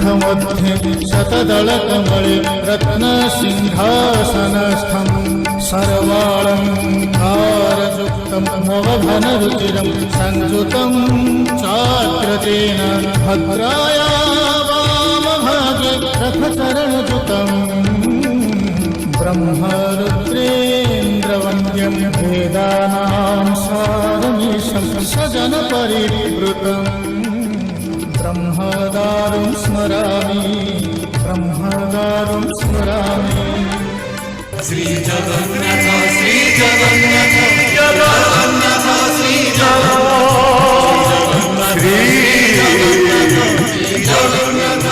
कंठमध्ये शतदलकमले रत्नसिंहासनस्थं सर्वालङ्कारयुक्तं नवघनरुचिरं संयुतं चाग्रतेन भद्राया वामभागे रथचरणयुतं ब्रह्मरुद्रेन्द्रवन्द्यं वेदानां सारमीशं सजनपरिवृतं ब्रह्मदारुं स्मरामि श्री जगन्नाथ श्री जगन्नाथ जगन्नाथ श्री जगन्नाथ श्री जगन्नाथ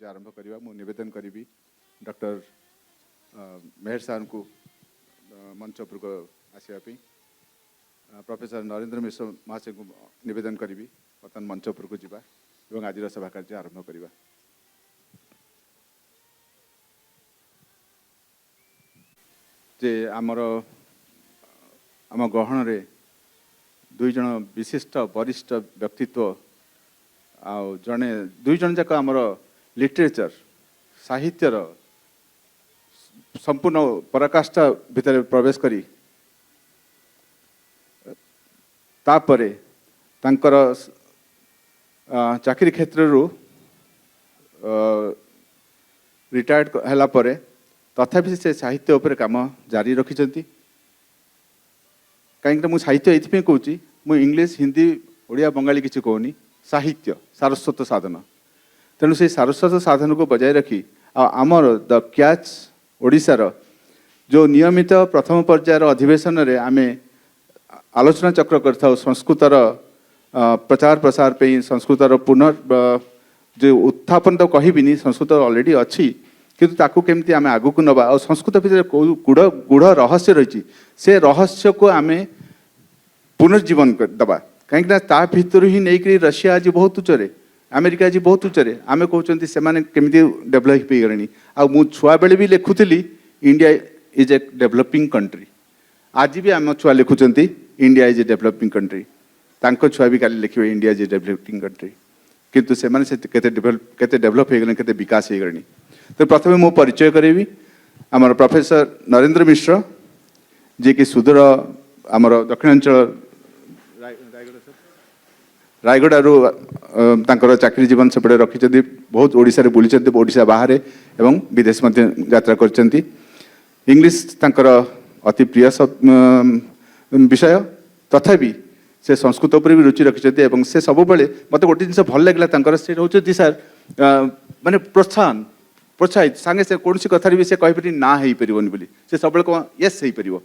आरंभ करवा मु निवेदन करी डॉक्टर मेहर सार को मंच उपरक आसवाई प्रोफेसर नरेंद्र मिश्र महाशय को निवेदन करी बर्तमान मंच उपरक जावा और आज सभा कार्य आरंभ करवा। जे आमर आम गहन रे दुई जन विशिष्ट वरिष्ठ व्यक्तित्व आ जड़े दुई जन जाक आमर लिटरेचर साहित्यर संपूर्ण पराकाष्ठा भितर प्रवेश करी तापरे तांकर चाकरी क्षेत्र रिटायर्ड हैला परे तथापि से साहित्य उपर काम जारी रखिछंती। कहीं मुझे साहित्य ये कहूँ मुझे इंग्लिश हिंदी ओडिया बंगाली किसी कहूनी साहित्य सारस्वत साधन तेणु से सारस्वत साधन को बजाय रखी आमर द कैच ओडिशार जो नियमित प्रथम पर्यायर अधिवेशन रे आमे आलोचना चक्र करथाउ संस्कृतर प्रचार प्रसार पे संस्कृतर पुनर् जो उत्थापन तो कहबिनी संस्कृत ऑलरेडी अच्छी किंतु ताकू केमती आमे आगु को नबा और संस्कृत भितर गुड़ गुड़ रहस्य रही से रहस्य को आमे पुनर्जीवन दबा कहीं ता भितर ही नहीं रशिया आज बहुत उच्चरे अमेरिका आज बहुत उच्चरे आमे कहते से केमती डेभलप हो गले आ मु छुआ बेले भी लिखुली इंडिया इज ए डेभलपिंग कंट्री आज भी आम छुआ लिखुंट इंडिया इज ए डेभलपिंग कंट्री तांको छुआ भी काली लिखे इंडिया इज ए डेभलपिंग कंट्री किंतु से केते डेभलप हो गले केते विकास हो गले। तो प्रथम मु परिचय करेबी आमर प्रोफेसर नरेंद्र मिश्र जे कि सुदूर आमर दक्षिणांचल रायगड़ू चाकरी जीवन सेपटे रखी बहुत ओडिशा रे बुली ओडिशा बाहर एवं विदेश यात्रा करछंती। इंग्लिश तांकर अति प्रिय विषय तथापि से संस्कृत उपर भी रुचि रखिछंती एवं से सब बेले मते गोटे जिनस भल लागला तांकर से होचंती सर माने प्रोत्साहित सांगे से कौन सी कथार भी से कहीपरि ना हो पारन बोली से सब कह येस हो पार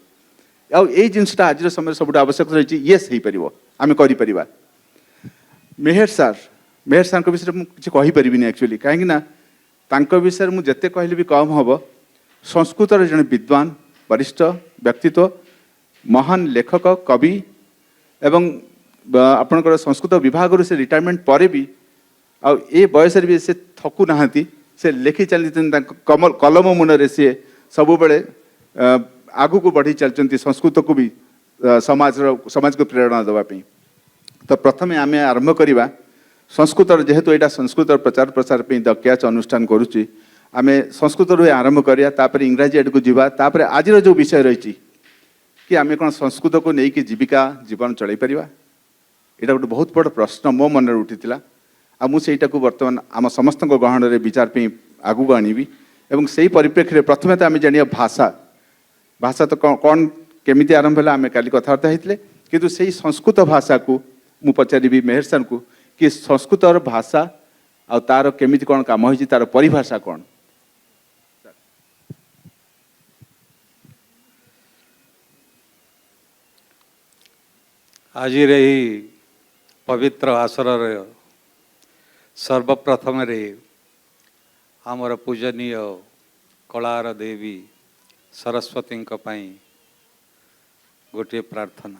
आई जिनसा आज समय सब आवश्यक रही येस हो पार आम कर मेहर सार मेहर सार विषय मुझे किसी कहीपरि एक्चुअली कहीं विषय मुझे जिते कहले भी कम हम संस्कृत जड़े विद्वान वरिष्ठ व्यक्तित्व महान लेखक कवि एवं आपणकर संस्कृत विभाग से रिटायरमेंट पर भी आ बयस भी से थकु ना से लिखि चली कलम मुन सी सब आगु को बढ़ी चलती संस्कृत को भी समाज को प्रेरणा देवाई। तो प्रथम आम आरंभ करवा संस्कृत जेहेतु यहाँ संस्कृत प्रचार प्रसार द कैच अनुष्ठान करुच्ची आम संस्कृत रू आरंभ करा इंग्राजी आड़ को जापर आज जो विषय रही कि आम कौन संस्कृत को लेकिन जीविका जीवन चल पार यहाँ गोटे बहुत बड़ प्रश्न मो मन उठी आ मुझा को बर्तमान आम समस्त गहन में विचार पे आगू आनबी और से परिप्रेक्षी में प्रथम तो आम जाना भाषा भाषा तो कौन केमी आरंभ है आम काली कथबार्ता होते किंतु से संस्कृत भाषा को मु पचारि मेहर सर को कि संस्कृत भाषा आ तार केमी कौन काम हो तार परिभाषा कौन। आज पवित्र आसर सर्वप्रथम आमर पूजनीय कलार देवी सरस्वती गोटे प्रार्थना।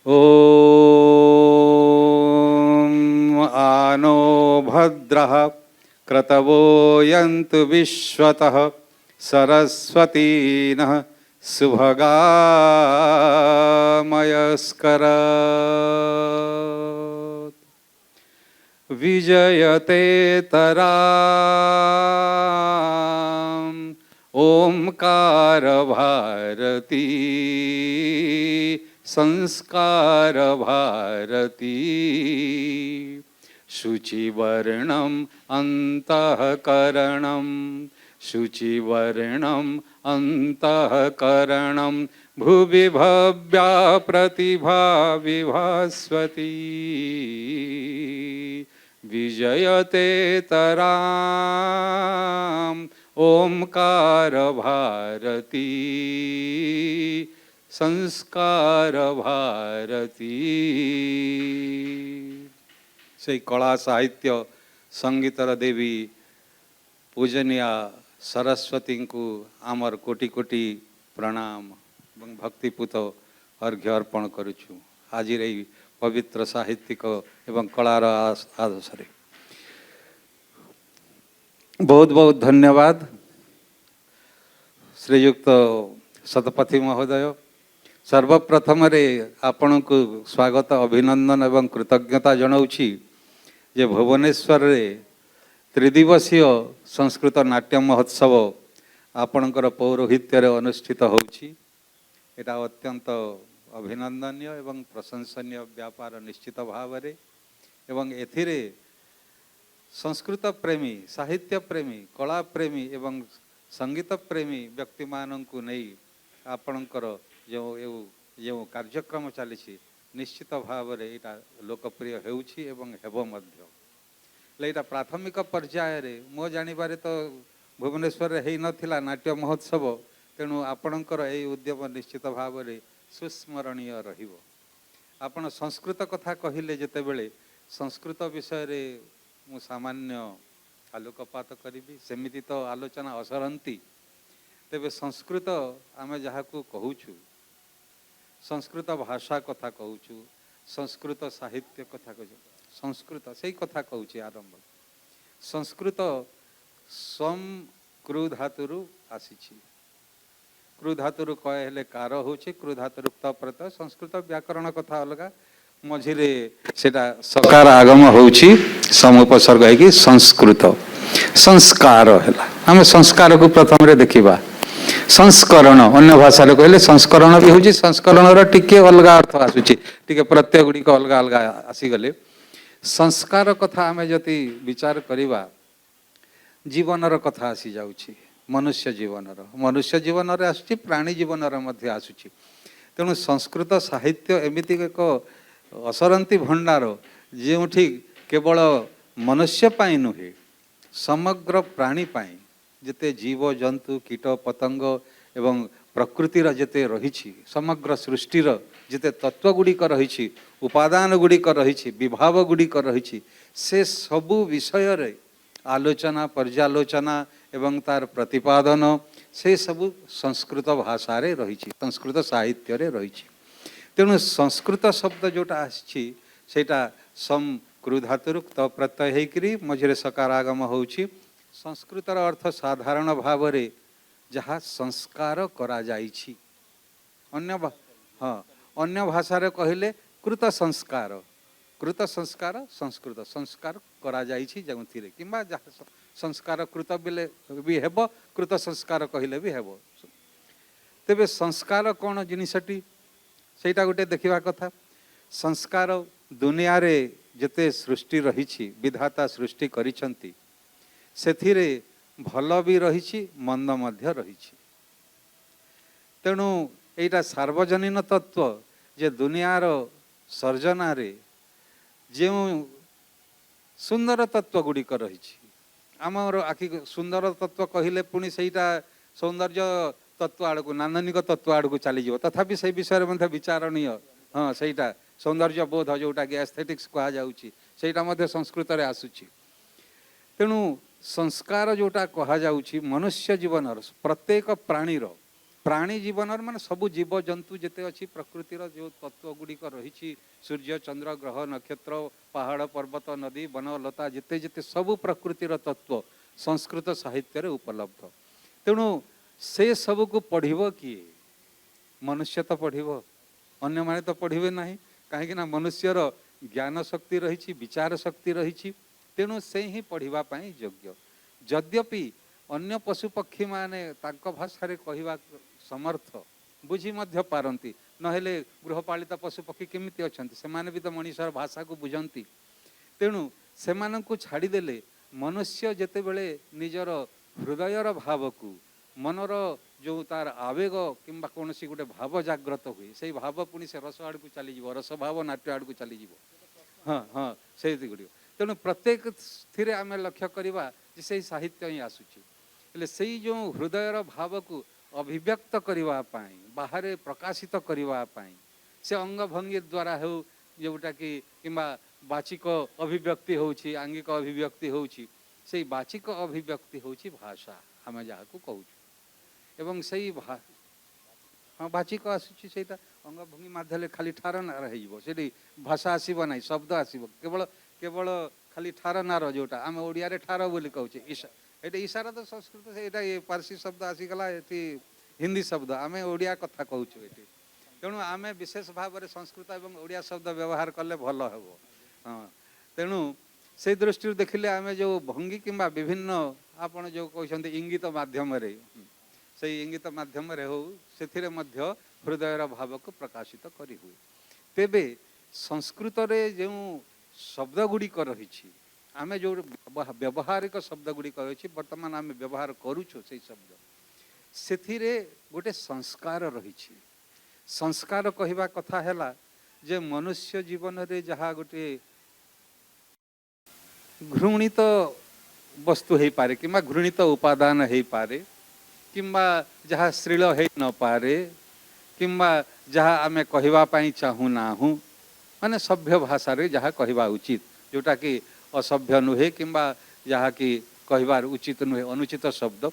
ओम आनो भद्रः क्रतवो यन्तु विश्वतः सरस्वती नः सुभगामयस्करात् विजयते तराम् ओंकार भारती संस्कार भारती शुचिवर्णम् अंतःकरणम् शुचिवर्णम् अंतःकरणम् भुवि भव्या प्रतिभा विभास्वती विजयते तराम् ओंकार भारती संस्कार भारती। से कला साहित्य संगीतर देवी पूजनीया सरस्वती को आमर कोटि कोटि प्रणाम और भक्तिपूत अर्घ्य अर्पण करुछु। आज पवित्र साहित्यिक एवं कलार आदर्श बहुत बहुत धन्यवाद श्रीयुक्त शतपथी महोदय। सर्वप्रथम आपण को स्वागत अभिनंदन एवं कृतज्ञता जनाऊँगी जे भुवनेश्वर त्रिदिवसीय संस्कृत नाट्य महोत्सव आपणकर पौरोहित्य अनुष्ठित होउछि। एटा अत्यंत अभिनंदनीय एवं प्रशंसनीय व्यापार निश्चित भाव में एवं एथिरे संस्कृत प्रेमी साहित्य प्रेमी कला प्रेमी एवं संगीत प्रेमी व्यक्ति माननकु नहीं आपणकर जो जो कार्यक्रम चली निश्चित भाव में यहाँ लोकप्रिय होउछि एवं हेबो मध्य। यहाँ प्राथमिक पर्याय मो जानिबारे तो भुवनेश्वर है नथिला नाट्य महोत्सव तेणु आपणकर यही उद्यम निश्चित भाव में सुस्मरणीय रहिबो। आपण संस्कृत कथा कहिले जेतेबेले संस्कृत विषय रे मु सामान्य आलोकपात करी सेमिति तो आलोचना असरती तेबे संस्कृत आमे जहाकू कहूछु संस्कृत भाषा कथा कहूछु संस्कृत साहित्य कथा कहूछु संस्कृत से कथा कहूछि आरंभ संस्कृत सम क्रू धातुरु आसीछि क्रू धातुरु कहले कार होछि क्रू धातुरु प्रत संस्कृत व्याकरण कथा अलगा मझिरे सेटा सकार आगम होछि समुपसर्ग है कि संस्कृत संस्कार हैला हम संस्कार को प्रथम रे देखिबा संस्करण अन्य भाषा रे कहले संस्करण भी होछि संस्करण रो टिके अलगा अर्थ आसुछि टिके प्रत्यय गुडी को अलगा अलगा आसी गले संस्कार कथा आमे जति विचार करिबा जीवनर कथा आसी जाउछि मनुष्य जीवन रे आसुछि प्राणी जीवन रे मध्ये आसुछि तेणु संस्कृत साहित्य एमिति एक असरंती भंडार जोठी केवल मनुष्य पाई नुहे समग्र प्राणी पाई जेते जीव जंतु कीट पतंग एवं प्रकृतिर जेते रही समग्र सृष्टिर जिते तत्व गुड़िक रही उपादान गुड़िक रही विभाव गुड़िक रही से सबु विषय रे आलोचना पर्यालोचना एवं तार प्रतिपादन से सबु संस्कृत भाषा रे रही संस्कृत साहित्य रे रही तेणु संस्कृत शब्द जोटा आसी सेटा सम क्रुधातुरुक त प्रत्यय होकरी मझे सकारागम होउछि संस्कृतर अर्थ साधारण भाव रे जहाँ संस्कार करा जाइछि हाँ अन्य भाषा रे कहले कृत संस्कार संस्कृत संस्कार करा जाइछि जोंथिरे किंबा जहाँ संस्कार कृत बिले भी हेबो कृत संस्कार कहले भी हेबो तेबे संस्कार कौन जिनिसटी सेटा गोटे देखिबा कथा संस्कार दुनिया रे जते सृष्टि रही विधाता सृष्टि करिसंती सेथिरे भल भी रही मंद मध्य रही तेणु एटा सार्वजनीन तत्व जे दुनियार सर्जना रे जो सुंदर तत्व गुड़िक रही आमर आखि सुंदर तत्व कहले पुणी सेटा सौंदर्य तत्व आड़ को नांदनिक तत्व आड़ को चलीज तथापि से विषय में विचारणीय हाँ सेटा सौंदर्य बोध जोटा कि एस्थेटिक्स कहा जाउची सेटा मध्य संस्कृत रे आसुची तेणु संस्कार जोटा कहा जाउची मनुष्य जीवन प्रत्येक प्राणी जीवन मान सबु जीव जंतु जिते अच्छी प्रकृतिर जो तत्व गुड़िक रही सूर्य चंद्र ग्रह नक्षत्र पहाड़ पर्वत नदी वन लता जिते जिते सबु प्रकृतिर तत्व संस्कृत साहित्य रे उपलब्ध तेणु से सबु को पढ़िबो किए मनुष्य तो पढ़िबो अन्य माने तो पढ़िबे नहीं कहीं ना मनुष्यर ज्ञान शक्ति रही विचार शक्ति रही तेणु से ही पढ़िबा पाई योग्य यद्यपि अन्य पशु पक्षी माने तांको भाषा रे कहिबा समर्थ बुझी मध्य पारंती नहेले गृहपालित पशु पक्षी केमिति अछंती से माने भी तो मनुष्यर भाषा को बुझंती तेणु से माननकु छाड़ी देले मनुष्य जेते बेले निजर हृदयर भाव को मनर जो तार आवेग किंबा कौन सी गोटे भाव जाग्रत हुए से भाव पुणी से रस आड़ को चली रस भाव नाट्य आड़ को चली हाँ हाँ से गुड़ तेणु प्रत्येक स्थिर आम लक्ष्य करवा से साहित्य ही आसूची से जो हृदयर भाव को अभिव्यक्त करने बाहर प्रकाशित करने से अंग भंगी द्वारा हो जोटा कि किंबा बाचिक अभिव्यक्ति होउची आंगिक अभिव्यक्ति होउची से बाचिक अभिव्यक्ति होउची भाषा आम जहाँ को कहूँ एवं सही हाँ बाचिक आसूची से अंग भंगी माध्यम खाली ठार नार हो भाषा आसब ना शब्द आसब केवल केवल खाली ठार नार जोटा आम ओडिया रे ठार बोली कहूचे ये इशारा तो संस्कृत से ये पारसी शब्द आसीगला ये हिंदी शब्द आम ओडिया कथा कहूँ ये तेणु आम विशेष भाव में संस्कृत और ओडिया शब्द व्यवहार कले भल हे हाँ तेणु से दृष्टि देखिले आम जो भंगी किंबा विभिन्न आपण जो कहते इंगित माध्यम से इंगित माध्यम हो से हृदयर भाव को प्रकाशित करी हुए तेबे संस्कृत रे जो शब्द गुड़िक रही आम जो व्यवहारिक शब्द गुड़िक रही बर्तमान आम व्यवहार करुचु से शब्द से गोटे संस्कार रही संस्कार कहवा कथा है जे मनुष्य जीवन रे जहाँ गोटे घृणित वस्तु हो पारे कि घृणित उपादान हो पारे किंबा जहाँ श्रील हो न पारे किंबा जहाँ आम कहवाई चाहू ना माने सभ्य भाषा रे जहाँ कहवा उचित जोटा कि असभ्य नुहे किंबा जहाँ कि कहबार उचित नुहे अनुचित शब्द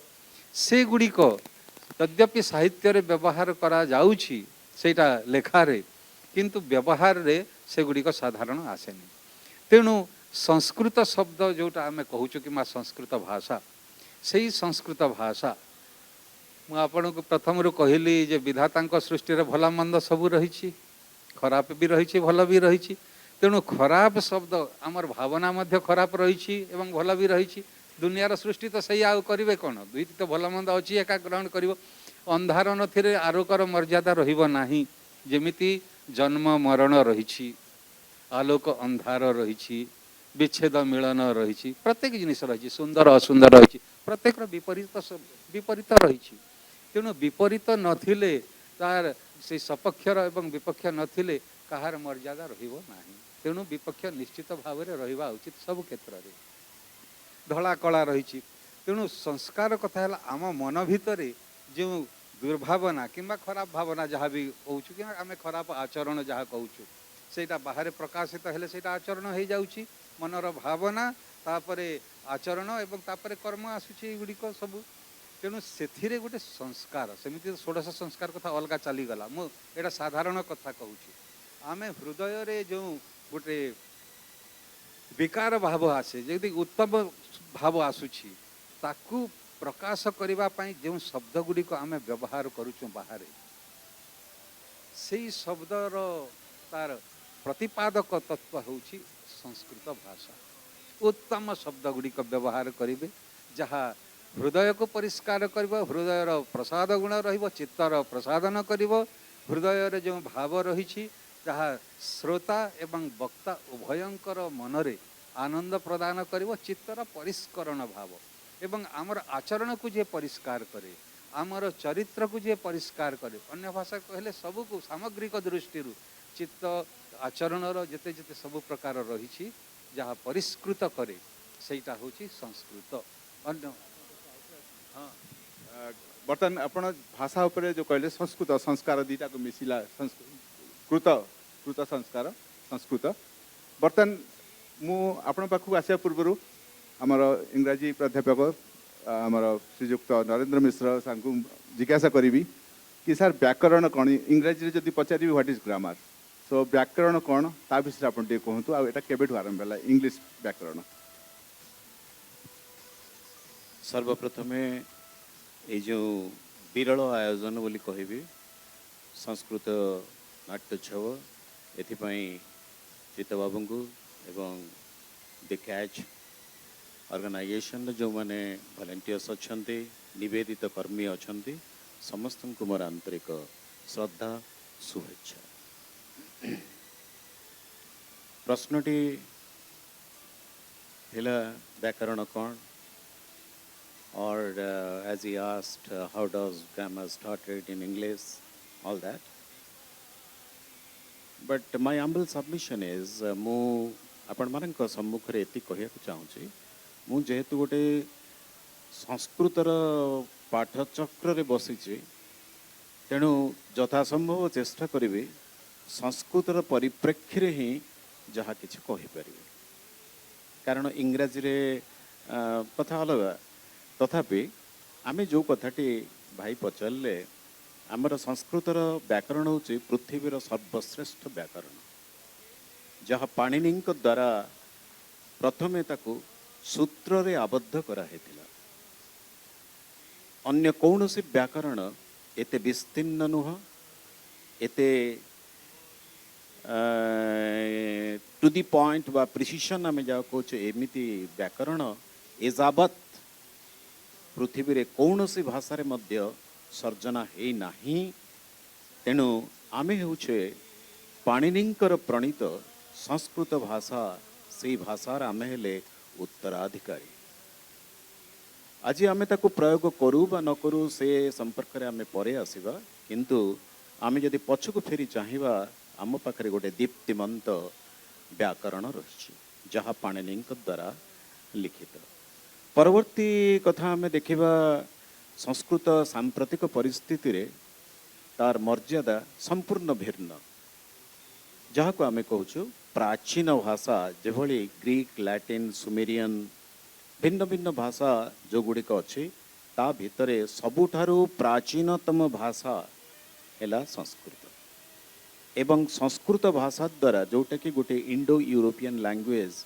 से गुड़िक यद्यपि साहित्य रे व्यवहार करा जाउछि सेटा लेखा रे किंतु व्यवहार रे से गुड़िक साधारण आसेनी तेणु संस्कृत शब्द जोटा आम कहूँ कि संस्कृत भाषा से ही संस्कृत भाषा मुझे को प्रथम रू कहली जे विधाता सृष्टि रे भला मंद सबू रही खराब भी रही भल भी रही तेणु खराब शब्द आमर भावना मध्य खराब रही एवं भल भी रही दुनियार सृष्टि तो सही आउ करेंगे कौन दुई तो भल मंद अच्छी एका ग्रहण कर अंधार नथिरे आलोकर मर्यादा रहिबो नाही जेमिति जन्म मरण रही आलोक अंधार रही विच्छेद मिलन रही प्रत्येक जिनिस रही सुंदर असुंदर रही प्रत्येक विपरीत रही तेणु विपरीत नथिले तार से सपक्षर एवं विपक्ष नथिले कहार मर्यादा रहिबो नाही तेणु विपक्ष निश्चित भाव में रहिबा उचित सब क्षेत्र में धला कला रही तेणु संस्कार कथा है आम मन भितर जो दुर्भावना किंबा खराब भावना जहाँ भी कहूँ कि आम खराब आचरण जहाँ कहूँ सेटा बाहर प्रकाशित हेले सेटा आचरण हो जाउछि मनर भावना तापरे आचरण एवं तापरे कर्म आसुछि गुड़िक सब तेणु से गोटे संस्कार सेमती षोडश संस्कार कथा अलग चलीगला मुझे साधारण कथा कहूँ आम हृदय रे जो गोटे विकार भाव आसे जदि उत्तम भाव आसुछि ताकू प्रकाश करने जो शब्द गुड़िक आम व्यवहार करुचु बाहर से शब्दर तार प्रतिपादक तत्व होउछि संस्कृत भाषा उत्तम शब्द गुड़िक व्यवहार करेंगे जहाँ हृदय को परिष्कार कर हृदयर प्रसाद गुण चित्तर प्रसादन कर हृदय जो भाव रही जहाँ श्रोता एवं वक्ता उभयंकर मनरे आनंद प्रदान कर चित्तर परिष्करण भाव एवं आमर आचरण को जे परिष्कार करे आमर चरित्र को जे परिष्कार करे अन्य भाषा कहले सबू को सामग्रिक दृष्टि चित्त आचरण जिते जिते सब प्रकार रही जहाँ परिष्कृत करे सेटा होची संस्कृत अन्य हाँ बर्तमान आपण भाषा उपरे जो कहले संस्कृत संस्कार दीटा को मिसिला कृत कृत संस्कार संस्कृत बर्तमान मु आपण पाखु आसिया पूर्व आमर इंग्राजी प्राध्यापक आमर श्रीजुक्त नरेंद्र मिश्र सांकु जिज्ञासा करी कि सार व्याकरण कौन इंग्राजी जदि पचारि व्हाट इज ग्रामर सो व्याकरण कौन ता विषय आप कहतु आटा केबेठु आरंभ है इंग्लिश व्याकरण सर्वप्रथमे ये जो विरल आयोजन बोली कहबी संस्कृत नाट्योत्सव एथिपाई चित्तबाबू को एवं द कैच ऑर्गेनाइजेशन जो माने वॉलंटियर्स अच्छे निवेदित कर्मी अच्छा समस्त को मोर आंतरिक श्रद्धा शुभेच्छा प्रश्नटी हिला व्याकरण कौन or as he asked how does grammar started in English all that but my humble submission is मु आपण मानक सम्मुख रे एति कहिया चाहूँगी मु जेहेतु गोटे संस्कृतर पाठचक्र रे बसीची तेणु यथासंभव चेष्टा करी संस्कृतर परिप्रेक्षी रे ही जहाँ किसी कहीपर कारण इंग्राजी रे कथा अलग तथापि आमे जो कथाटी भाई पचारे आमर संस्कृतर व्याकरण होची पृथ्वीर सर्वश्रेष्ठ व्याकरण जहाँ पाणिनि द्वारा प्रथमे ताकू सूत्र रे आबद्ध कराहेतिला अन्य कौनसी व्याकरण एते विस्तीर्ण नुह एते टू दी पॉइंट बा प्रिसिशन आमे जा कहूँ एमिति व्याकरण एजावत पृथ्वी रे कौनसी भाषा रे मध्य सर्जना है नाही तेणु आमे होछे पाणिनिंकर प्रणीत संस्कृत भाषा से भाषार आमे हेले उत्तराधिकारी आज आमे ताको प्रयोग करू बा न करू से संपर्क रे आमे परे आसीबा किंतु आमे जदि पछकु फेरी चाहिबा आम पाखरे गोटे दीप्तिमंत व्याकरण रही जहाँ पाणिनिंक द्वारा लिखित परवर्ती कथा आम देखा संस्कृत सांप्रतिक परिस्थिति रे तार मर्यादा संपूर्ण भिन्न जहाँ को आम कहूँ प्राचीन भाषा जेभली ग्रीक लैटिन सुमेरियन भिन्न भिन्न भाषा जो गुड़िक अच्छी ता भितरे सबुठारु प्राचीनतम भाषा है संस्कृत एवं संस्कृत भाषा द्वारा जोटा कि गोटे इंडो यूरोपियन लैंग्वेज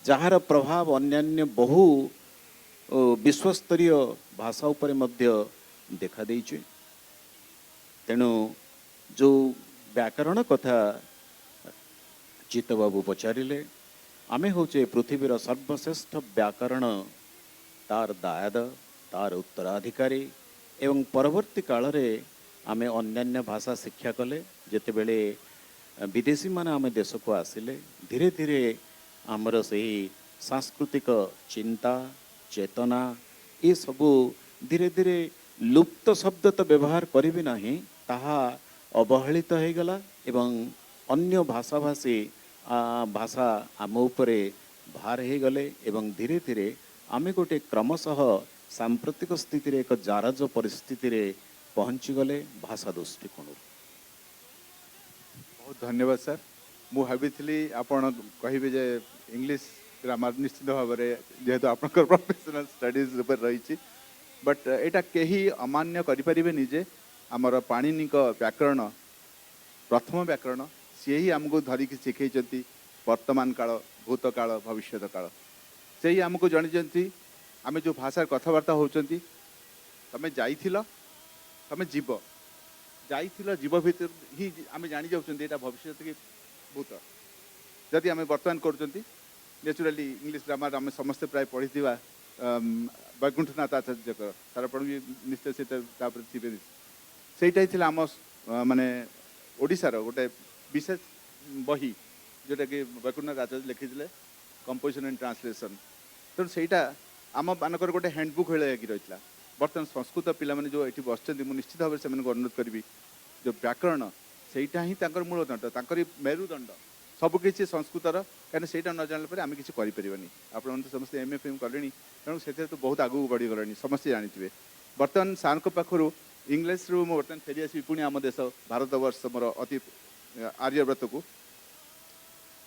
जार प्रभाव अन्यान्य बहु विश्वस्तरीय भाषा उपरे मध्य देखा देइछे तेणु जो व्याकरण कथा चित्तबाबू पचारिले आमे होचे पृथ्वीर सर्वश्रेष्ठ व्याकरण तार दायाद तार उत्तराधिकारी एवं परवर्ती काल रे आमे अन्यान्य भाषा शिक्षा कले जेतेबेले विदेशी माने आमे देश को आसिले धीरे धीरे आमर से सांस्कृतिक चिंता चेतना ये सबू धीरे धीरे लुप्त शब्द तो व्यवहार करी नहीं ताहा अवहेलित हो गला एवं अन्य भाषाभाषी भाषा आम उपरे भार हो गले एवं धीरे धीरे आमे गोटे क्रमशः सांप्रतिक स्थिति रे एक जारज परिस्थिति रे पहुंची गले भाषा दृष्टिकोण। बहुत धन्यवाद सर। मु भाभी आपण कहे जे इंग्लिश ग्रामर निश्चित भाव में जेहेतु आप प्रोफेशनल स्टडीज ऊपर रही बट एटा कहीं अमान्य करें जे आमर पाणिनि व्याकरण प्रथम व्याकरण सी ही आमको धरिकी शिखई वर्तमान काल भूत काल भविष्य काल से ही आमको जन आम जो भाषा कथबार्ता होती तमें जाइथिल तमें जीव जाइथिल जीव भीतर ही आम जानी जाऊँ भविष्य की भूत जदि आम बर्तमान कर नेचुराली इंग्लिश ग्रामर आम समस्ते प्राय पढ़ी वैकुंठनाथ आचार्य तार पण भी निश्चय से थे से आम माने ओडिशार गोटे विशेष बही जोटा कि वैकुंठनाथ आचार्य लिखी कंपोजिशन एंड ट्रांसलेशन तेणु सहीटा आम मानकर गोटे हैंडबुक भाई कि रही बर्तमान संस्कृत पिला माने जो ये बस निश्चित भाव से अनुरोध करी जो व्याकरण सहीटा ही मूलदंड मेरुदंड सबकि संस्कृतर कहीं से न जानला आम किसी करें आप समस्त MFM कले तेणु से तो बहुत आगू बढ़ी गला समस्ते जानी बर्तमान सार पाखु इंग्लीश रु बर्तमान फेरी आसि पुणी आम देश भारत वर्ष मोर अति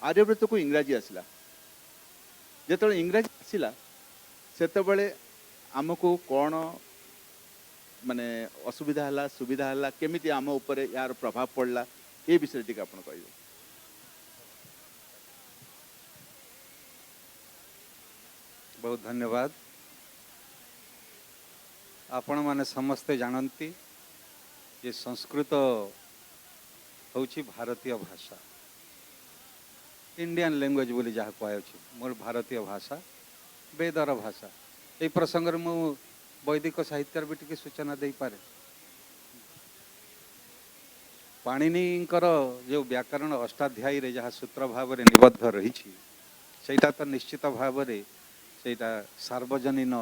आर्यव्रत को इंग्राजी आसला जो इंग्राजी आसला से आमको कौन माने असुविधा है सुविधा है केमिति आम उपर यार प्रभाव पड़ला ये विषय टी आप कहे। बहुत धन्यवाद। आपण माने समस्ते जानती ये संस्कृत होची भारतीय भाषा इंडियन लैंग्वेज बोली जहाँ कह मोर भारतीय भाषा वेदर भाषा ये प्रसंग मु वैदिक साहित्य भी टी सूचना दे पारे। पाणिनिकर जो व्याकरण अष्टाध्यायी रे जहाँ सूत्र भाव में निबद्ध रही सेटा तो निश्चित भाव में सेटा सार्वजनीन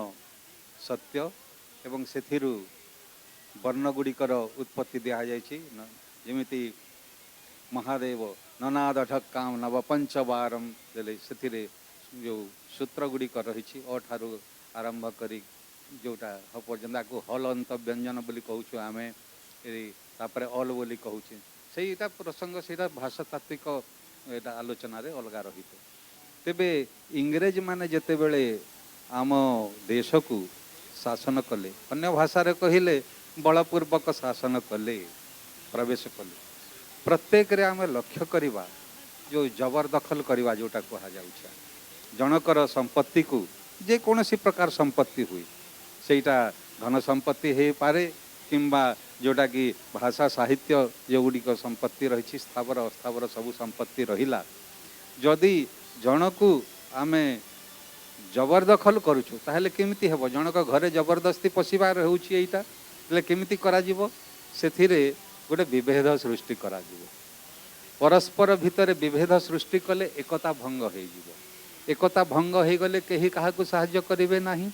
सत्य एवं सेथिरु वर्णगुड़िकर उत्पत्ति दि जाती महादेव ननादठ काम नव पंचवारम देले से जो सूत्र गुड़िक रही अठारू आरंभ करी जोटा पर्यंत को हल अंत व्यंजन बोली कहूँ आम तापर अल बोली कहूँ से प्रसंग से भाषातात्विक एटा आलोचना रे अलगा रही तेबे इंग्रेज माने जेते बेले आम देश को शासन कले अन्य भाषा रे कहिले बलपूर्वक शासन कले प्रवेश कले प्रत्येक रे आम लक्ष्य करिबा जो जबरदखल करिबा जोटा कहा जाउछा जनकर संपत्ति को जे कोनोसी प्रकार संपत्ति हुई सेटा धन संपत्ति हे पारे किंबा जोटा कि भाषा साहित्य जो गुड़िक संपत्ति रही स्थावर अस्थावर सबू संपत्ति रहिला जदि जन को आमे जबरदखल करुछु ताहले केमिति हेबो जनक घरे जबरदस्ती पशिबार होउछि एटा ले केमिति करा जिवो सेथिरे गोटे विभेद सृष्टि करा जिवो परस्पर भितर विभेद सृष्टि कले एकता भंग हो जिवो एकता भंग हो गले केही काहाकू सहाय्य करिवे नाही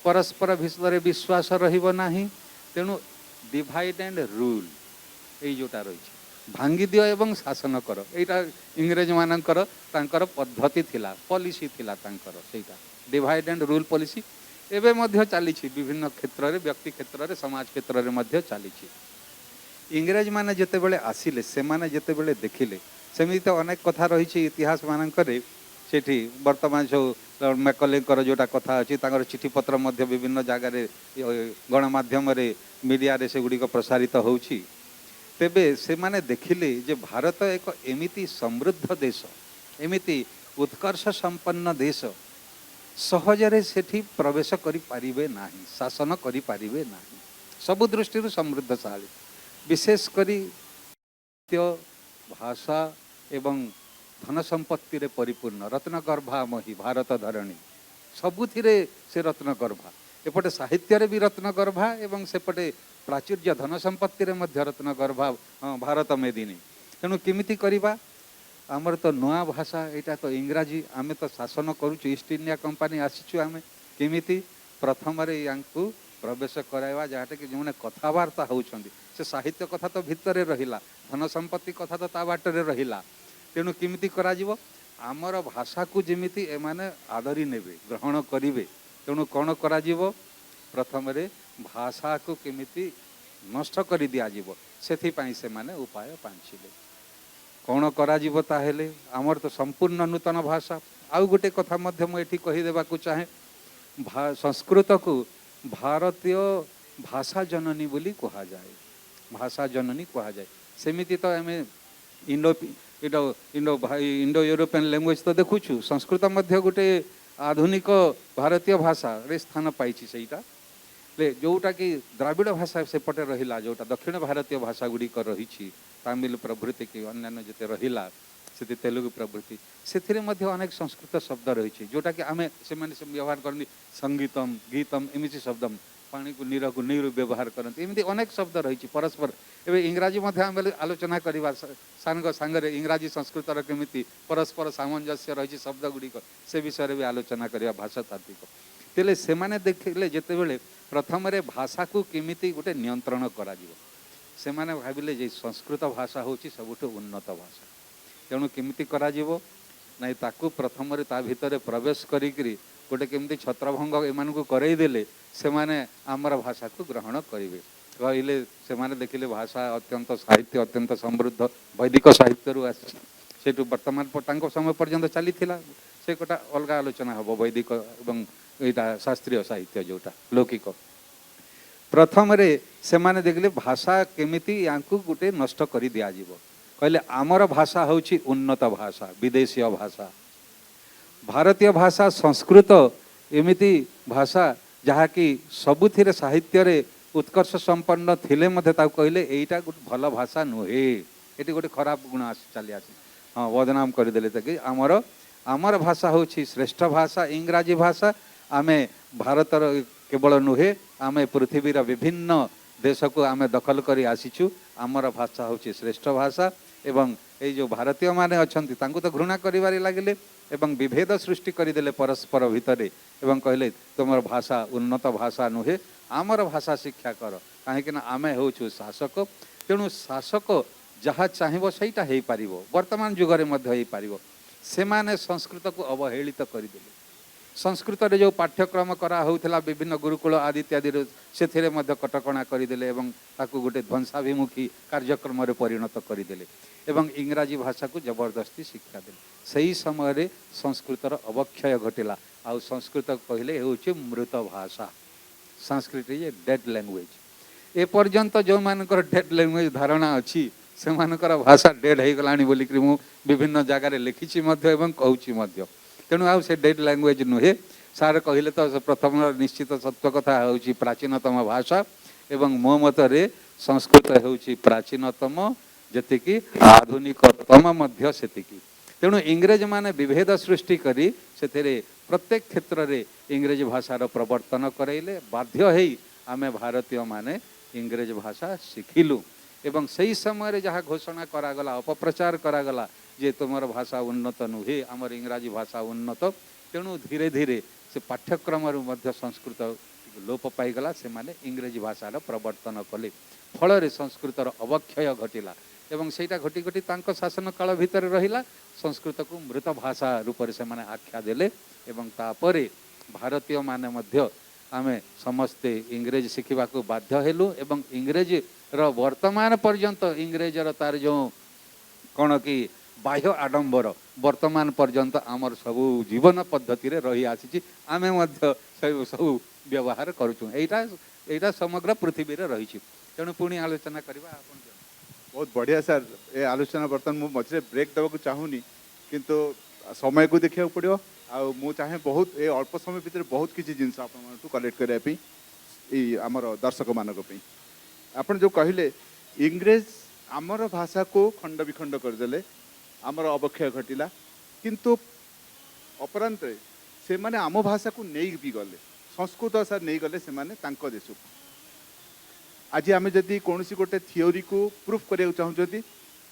परस्पर भितर विश्वास रहिबो नाही तेणु डिवाइड एंड रूल ये जोटा रही भांगी दियो एवं शासन कर यहाँ इंग्रेज मानकर तांकर पद्धति थिला पॉलिसी थिला तांकर सेटा डिवाइड एंड रूल पॉलिसी एवं मध्य चली विभिन्न क्षेत्र में व्यक्ति क्षेत्र में समाज क्षेत्र में मध्य चली इंग्रेज माने जेते बेले आसिले से माने जेते बेले देखिले सेमिति तो अनेक कथा रही इतिहास मानकर सेठी वर्तमान जो मैकलेकर जोटा कथा अच्छी चिठी पत्र मध्य विभिन्न जगार गणमाध्यम मीडिया रे से गुड़िक प्रसारित होउछि तेबे से माने देखिले जे भारत एक एमिति समृद्ध देश एमिति उत्कर्ष संपन्न देश सहजरे सेठी प्रवेश करि पारिबे नाही शासन करि पारिबे नाही सबु दृष्टि समृद्धशाली विशेष करी भाषा एवं धन संपत्ति रे परिपूर्ण रत्नगर्भा मही भारत धरणी सबुथिरे से रत्नगर्भा एपटे साहित्य रे भी रत्नगर्भा एवं सेपटे प्राचुर्य धन संपत्ति रे मध्य रत्नगर्भा भारत मेदिनी तेणु केमिति करिबा आमर तो नुआ भाषा यहाँ तो इंग्राजी आमे तो शासन करुचु ईस्ट इंडिया कंपनी आसीचु आमे केमिति प्रथम रे यांकु प्रवेश कराइबा जहाँ कि जो कथबार्ता होउछंदी से साहित्य कथा तो भितर रहिला धन संपत्ति कथा तो ता बाटरे रहिला तेणु केमिति करा जिवो आमर भाषा को जेमिति एमाने आदरी नेबे ग्रहण करिवे तेणु कौन करा जिवो प्रथम भाषा को केमिति नष्ट कर दिज्व से माने उपाय पांचिले कौन कराजिबो ताहेले आमर तो संपूर्ण नूतन भाषा आउ गोटे कथा मध्य मुझे कहीदेवा चाहे संस्कृत को भारतीय भाषा जननी बोली कहा जाए भाषा जननी कहा जाए सेमिति तो आम Indo Indo Indo Indo European language तो देखुछु संस्कृत मध्य गोटे आधुनिक भारतीय भाषा रे स्थान पाई सेटा जोटा कि द्राविड़ भाषा सेपटे रहिला जोटा दक्षिण भारतीय भाषा गुड़िक रही तमिल प्रभृति की अन्य जिते रहिला से तेलुगु प्रभृति से अनेक संस्कृत शब्द रही जोटा कि आम से व्यवहार करनी संगीतम गीतम एमती शब्द पानी को नीर व्यवहार करते एमती अनेक शब्द रही परस्पर एवं इंग्राजी आम आलोचना करवा सांगे इंग्राजी संस्कृतर केमी परस्पर सामंजस्य रही शब्द गुड़िक से विषय भी आलोचना करवा भाषातात्विक तेले से माने देखिले जेते बेले प्रथम भाषा को केमिति गोटे नियंत्रण करा से माने भाविले जे संस्कृत भाषा होची सबुठ उन्नत भाषा तेणु केमिति करा ना ताकू प्रथम ता भितर प्रवेश करी गोटे केमिति छत्रभंग एमानकु करईदेले से माने आमर भाषा को ग्रहण करेंगे कहले से माने देखिले भाषा अत्यंत साहित्य अत्यंत समृद्ध वैदिक साहित्य से वर्तमान समय पर्यंत चली से गोटा अलग आलोचना हम वैदिक एवं यहाँ शास्त्रीय साहित्य जोटा लौकिक प्रथम से माने देखले भाषा केमिति यांकु गोटे नष्ट कर दिज्व कहले आमर भाषा होची उन्नत भाषा विदेशीय भाषा भारतीय भाषा संस्कृत एमिति भाषा जहाँकि सबुथिरे साहित्य रे उत्कर्ष संपन्न थिले मध्य ताकु कहले एटा गोटे भल भाषा नुहे एटी गोटे खराब गुण चली आसी हाँ बदनाम करदेले कि आमर आमर भाषा होची श्रेष्ठ भाषा इंग्राजी भाषा आमे भारतर केवल नुहे आमे पृथ्वीर विभिन्न देश को आमे दखल करी आसीचु आमर भाषा होची श्रेष्ठ भाषा एवं ये जो भारतीय माने अछंती तांको तो घृणा करिवारे लागिले एवं विभेद सृष्टि करदेले परस्पर भितर एवं कहले तुम भाषा उन्नत भाषा नुहे आमर भाषा शिक्षा कर कहीं आमे होचु शासक तेणु शासक जहाँ चाहब सहीटा हो पार वर्तमान जुगरे मध्य हो से माने संस्कृत को अवहेलित करदेले संस्कृत रे जो पाठ्यक्रम करा होउथला विभिन्न गुरुकुल आदि इत्यादि से कटकणा करदेले एवं ताकू गोटे ध्वंसाभिमुखी कार्यक्रम रे परिणत करदेले एवं इंग्राजी भाषा को जबरदस्ती शिक्षा देले सही समय रे संस्कृतर अवक्षय घटिला आ संस्कृत कहले होउचे मृत भाषा संस्कृत इज डेड लैंग्वेज ए पर्यंत जो मानकर डेड लैंग्वेज धारणा अच्छी से मानकर भाषा डेड हो गलानी बोलिक मु विभिन्न जगार लिखिछि मध्य एवं कहूछि मध्य तेणु आउ से डेड लैंग्वेज नुहे सार कहले तो प्रथम निश्चित सत्य कथा होउछि प्राचीनतम भाषा एवं मो मतरे संस्कृत होउछि प्राचीनतम जतिकि आधुनिकतम मध्य सेतिकि तेणु इंग्रेज माने विभेद सृष्टि करी सेतेरे प्रत्येक क्षेत्र रे इंग्रेज भाषार प्रवर्तन करैले बाध्य हेई आमे भारतीय माने इंग्रेज भाषा शिखिलु एवं सही समय रे जहाँ घोषणा करागला अपप्रचार करागला जे तुमर भाषा उन्नत नुहे आमर इंग्राजी भाषा उन्नत तेणु धीरे धीरे से पाठ्यक्रम मध्य संस्कृत लोप पाईगला से माने इंग्रेजी भाषार प्रवर्तन कले फल संस्कृतर अवक्षय घटिला एवं सेटा घटी घटी तांको शासन काल भितर रहिला संस्कृत को मृत भाषा रूप से माने आख्या देले एवं तापरे भारतीय माने मध्य आमे समस्ते इंग्रेज शिखिबा को बाध्य हेलु एवं इंग्रेज र वर्तमान पर्यंत इंग्रेज र तार जो कौन कि बाह्य आडंबर वर्तमान पर्यंत आमर सबू जीवन पद्धति रे रही आसी आमे मध्य सब व्यवहार करूँ एटा समग्र पृथ्वी रे रही तेणु पुणी आलोचना करवा आपण बहुत बढ़िया सर ये आलोचना बर्तमान मु मझे ब्रेक देवाक चाहूनी किंतु समय को देखा पड़ो आ चाहे बहुत ये अल्प समय भितर बहुत किसी जिनस आपू कलेक्ट करने आमर दर्शक मानक आपन जो कहले इंग्रेज आमर भाषा को खंड विखंड करदेले आमर अवक्षय घटिला किंतु अपरांत से माने आम भाषा को नहीं भी गले संस्कृत भाषा नहीं गले से माने तांको देश को आज आम जदि कौन गोटे थियोरी को प्रूफ करने चाहते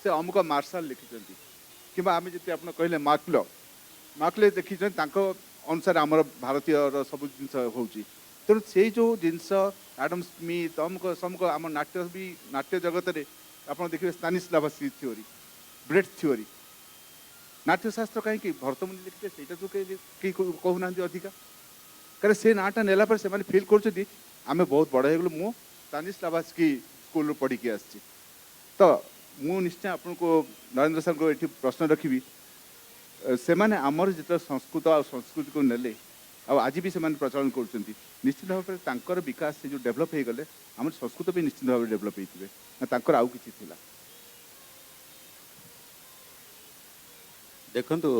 से अमुक मार्शल लिखिं कि आम जी आप कहले मार्कलो मार्कले देखी अनुसार आमर भारतीय सब जिन हो तेणु से जो जिनस एडम स्मिथ अमुक समुक आम नाट्य भी नाट्य जगत में आप देखिए स्टानिस्लावस थियोरी ब्रेड थियोरी नाट्यशास्त्र कहीं भरतमुनि लिखते से कहूना अधिका कारण से नाटा नेला पर से फील कर आम बहुत बड़ हो मु स्टानिस्लावस्की स्कूल पढ़ी आसी तो मु निश्चय आपन को नरेंद्र सर को ये प्रश्न रखी से आमर जो संस्कृत और संस्कृति को नेले आज भी से प्रचलन कर निश्चित भाव में विकास से जो डेभलप हो गले आम संस्कृत भी निश्चित भाव डेभलप होते आउ कि देखंतु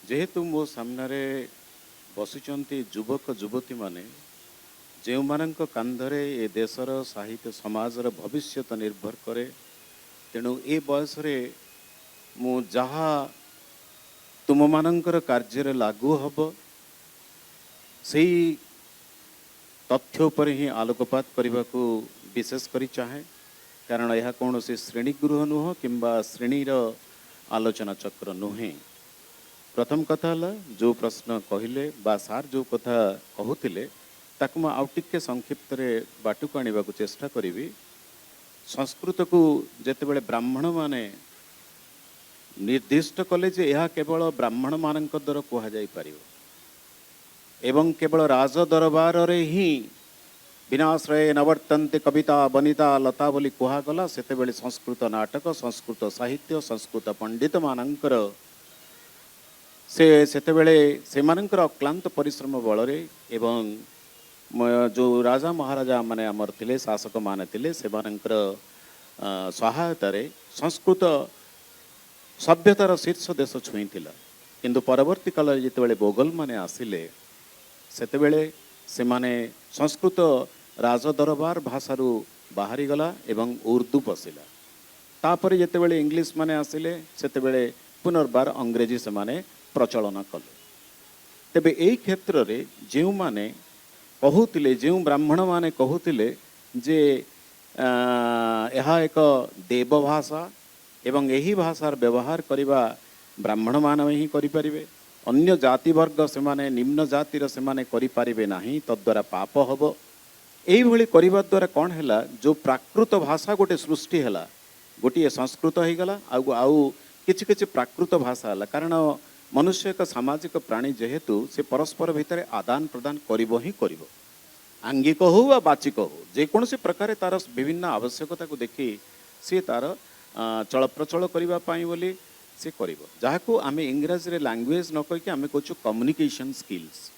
जेहेतु मो सामने बसिचंती युवक युवती माने जो मानक कांधरे ए देशर साहित्य समाजर भविष्य निर्भर करे तेणु ए बयस रे मु जहा तुम मानकर कार्य लागू हब से तथ्य उपर ही आलोकपात करने को विशेष करी चाहे कारण यह कौन से श्रेणी गृह नुह किंबा श्रेणीर आलोचना चक्र नुहे प्रथम कथा है जो प्रश्न कहले बा सार जो कथा कहते ताकू मैं आउ टिके संक्षिप्त बाटू आने को चेष्टा करी संस्कृत को जितेबले ब्राह्मण माने निर्दिष्ट कले जे यह केवल ब्राह्मण मान द्वारा कहुपर एवं केवल राज दरबार रे ही विनाश्रय नवर्तन्ते कविता बनिता लता बोली कहगला सेतेबेले संस्कृत नाटक संस्कृत साहित्य संस्कृत पंडित मानकर सेतेबेले सेमानकर अक्लांत परिश्रम बल एवं जो राजा महाराजा माने आमर थिले शासक माने थिले सेमानकर सहायतार संस्कृत सभ्यतार शीर्ष देश छुई किंतु परवर्ती काल जितेबेले मोगल माने आसिले सेतेबेले से माने संस्कृत राजदरबार भाषारू बाहरी गला एवं उर्दू पशिला तापर जितेबेले इंग्लिश माने आसिले सेतेबेले पुनर्बार अंग्रेजी से माने प्रचलन कले तेबे एई क्षेत्र रे जेउ माने कहूतिले जेउ ब्राह्मण माने कहूतिले जे यह एक देव भाषा एवं यही भाषार व्यवहार करिबा ब्राह्मण मान ही करिपारिबे अन्य जाति वर्ग से माने निम्न जातिर से माने करिपारिबे नाही तद्वारा पाप हबो एई भली करिबा द्वारा कौन हैला जो प्राकृत भाषा गोटे सृष्टि हैला गोटे संस्कृत हो गला आउ किछि किछि प्राकृत भाषा हैला कारण मनुष्य एक सामाजिक प्राणी जेहेतु से परस्पर भितर आदान प्रदान करिबो ही करिबो आंगिक हो वा बाचिक हो जेकोसी प्रकार तार विभिन्न आवश्यकता को देखी सी तार चल प्रचल करबा पाई बोली से करिबो जाहाकू आमे इंग्रजी रे लैंग्वेज न कहि आमे कहछु कम्युनिकेशन स्किल्स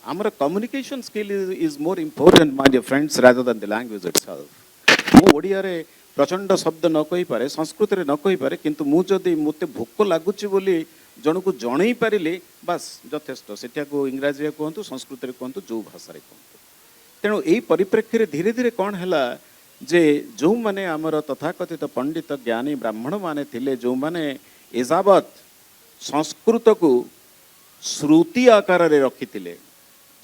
आमर communication skill is more important my dear friends rather than the language itself मु ओडिया रे प्रचंड शब्द न कहि पारे संस्कृत रे न कहि पारे किंतु मु जदी मते भोक लागुची बोली जन को जणई पारिले बस यथेष्ट सेटा को इंग्रजी रे कहंतु संस्कृत रे कहंतु जो भाषा रे कहंतु तेणु एई परिप्रेक्षी रे धीरे धीरे कौन हैला जे जो माने आमर तथाकथित पंडित ज्ञानी ब्राह्मण माने थिले जो माने एजावत संस्कृत को श्रुति आकार रे रखिथिले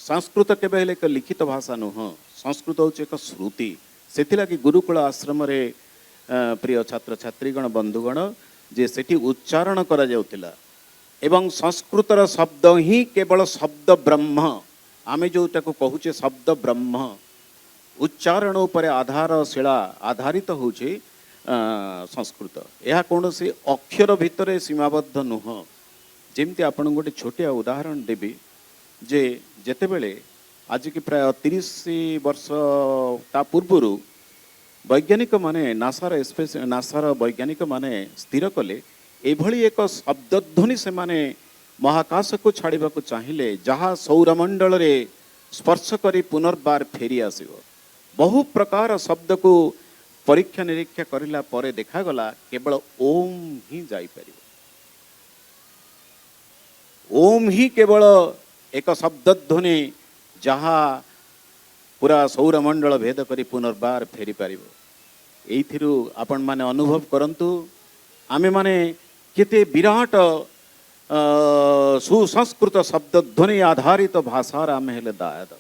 संस्कृत केबे हेले एक लिखित भाषा नुह संस्कृत होचे एक श्रुति सेथिला कि गुरुकुल आश्रम रे प्रिय छात्र छात्रीगण बंधुगण जे सेठी उच्चारण करा जाउतिला एवं संस्कृतर शब्द ही केवल शब्द ब्रह्म आमे जोटाको कहूचे शब्द ब्रह्म उच्चारण उपर आधारशिला आधारित होचे संस्कृत यह कौन से अक्षर भितर सीमाबद्ध नुह जेमती आपन गोटे छोटिया उदाहरण देवी जे जेतेबेले आज की प्राय 30 वर्ष ता पूर्व वैज्ञानिक माने नासार वैज्ञानिक माने स्थिर कले एभली एक शब्दध्वनि से माने महाकाश को छाड़िबा को चाहिए जहाँ सौरमंडल रे स्पर्श करी पुनर्बार फेरी आसिबो बहु प्रकार शब्द को परीक्षा निरीक्षा करिला परे देखागला केवल ओम ही जाई परिबो ओम ही केवल एक शब्दध्वनि जहाँ पूरा सौरमंडल भेद करी पुनर्बार फेरी पारिबो एइथिरु आपण माने अनुभव करंतु आमे माने केते विराट सुसंस्कृत शब्दध्वनि आधारित भाषार आमे हेले दायद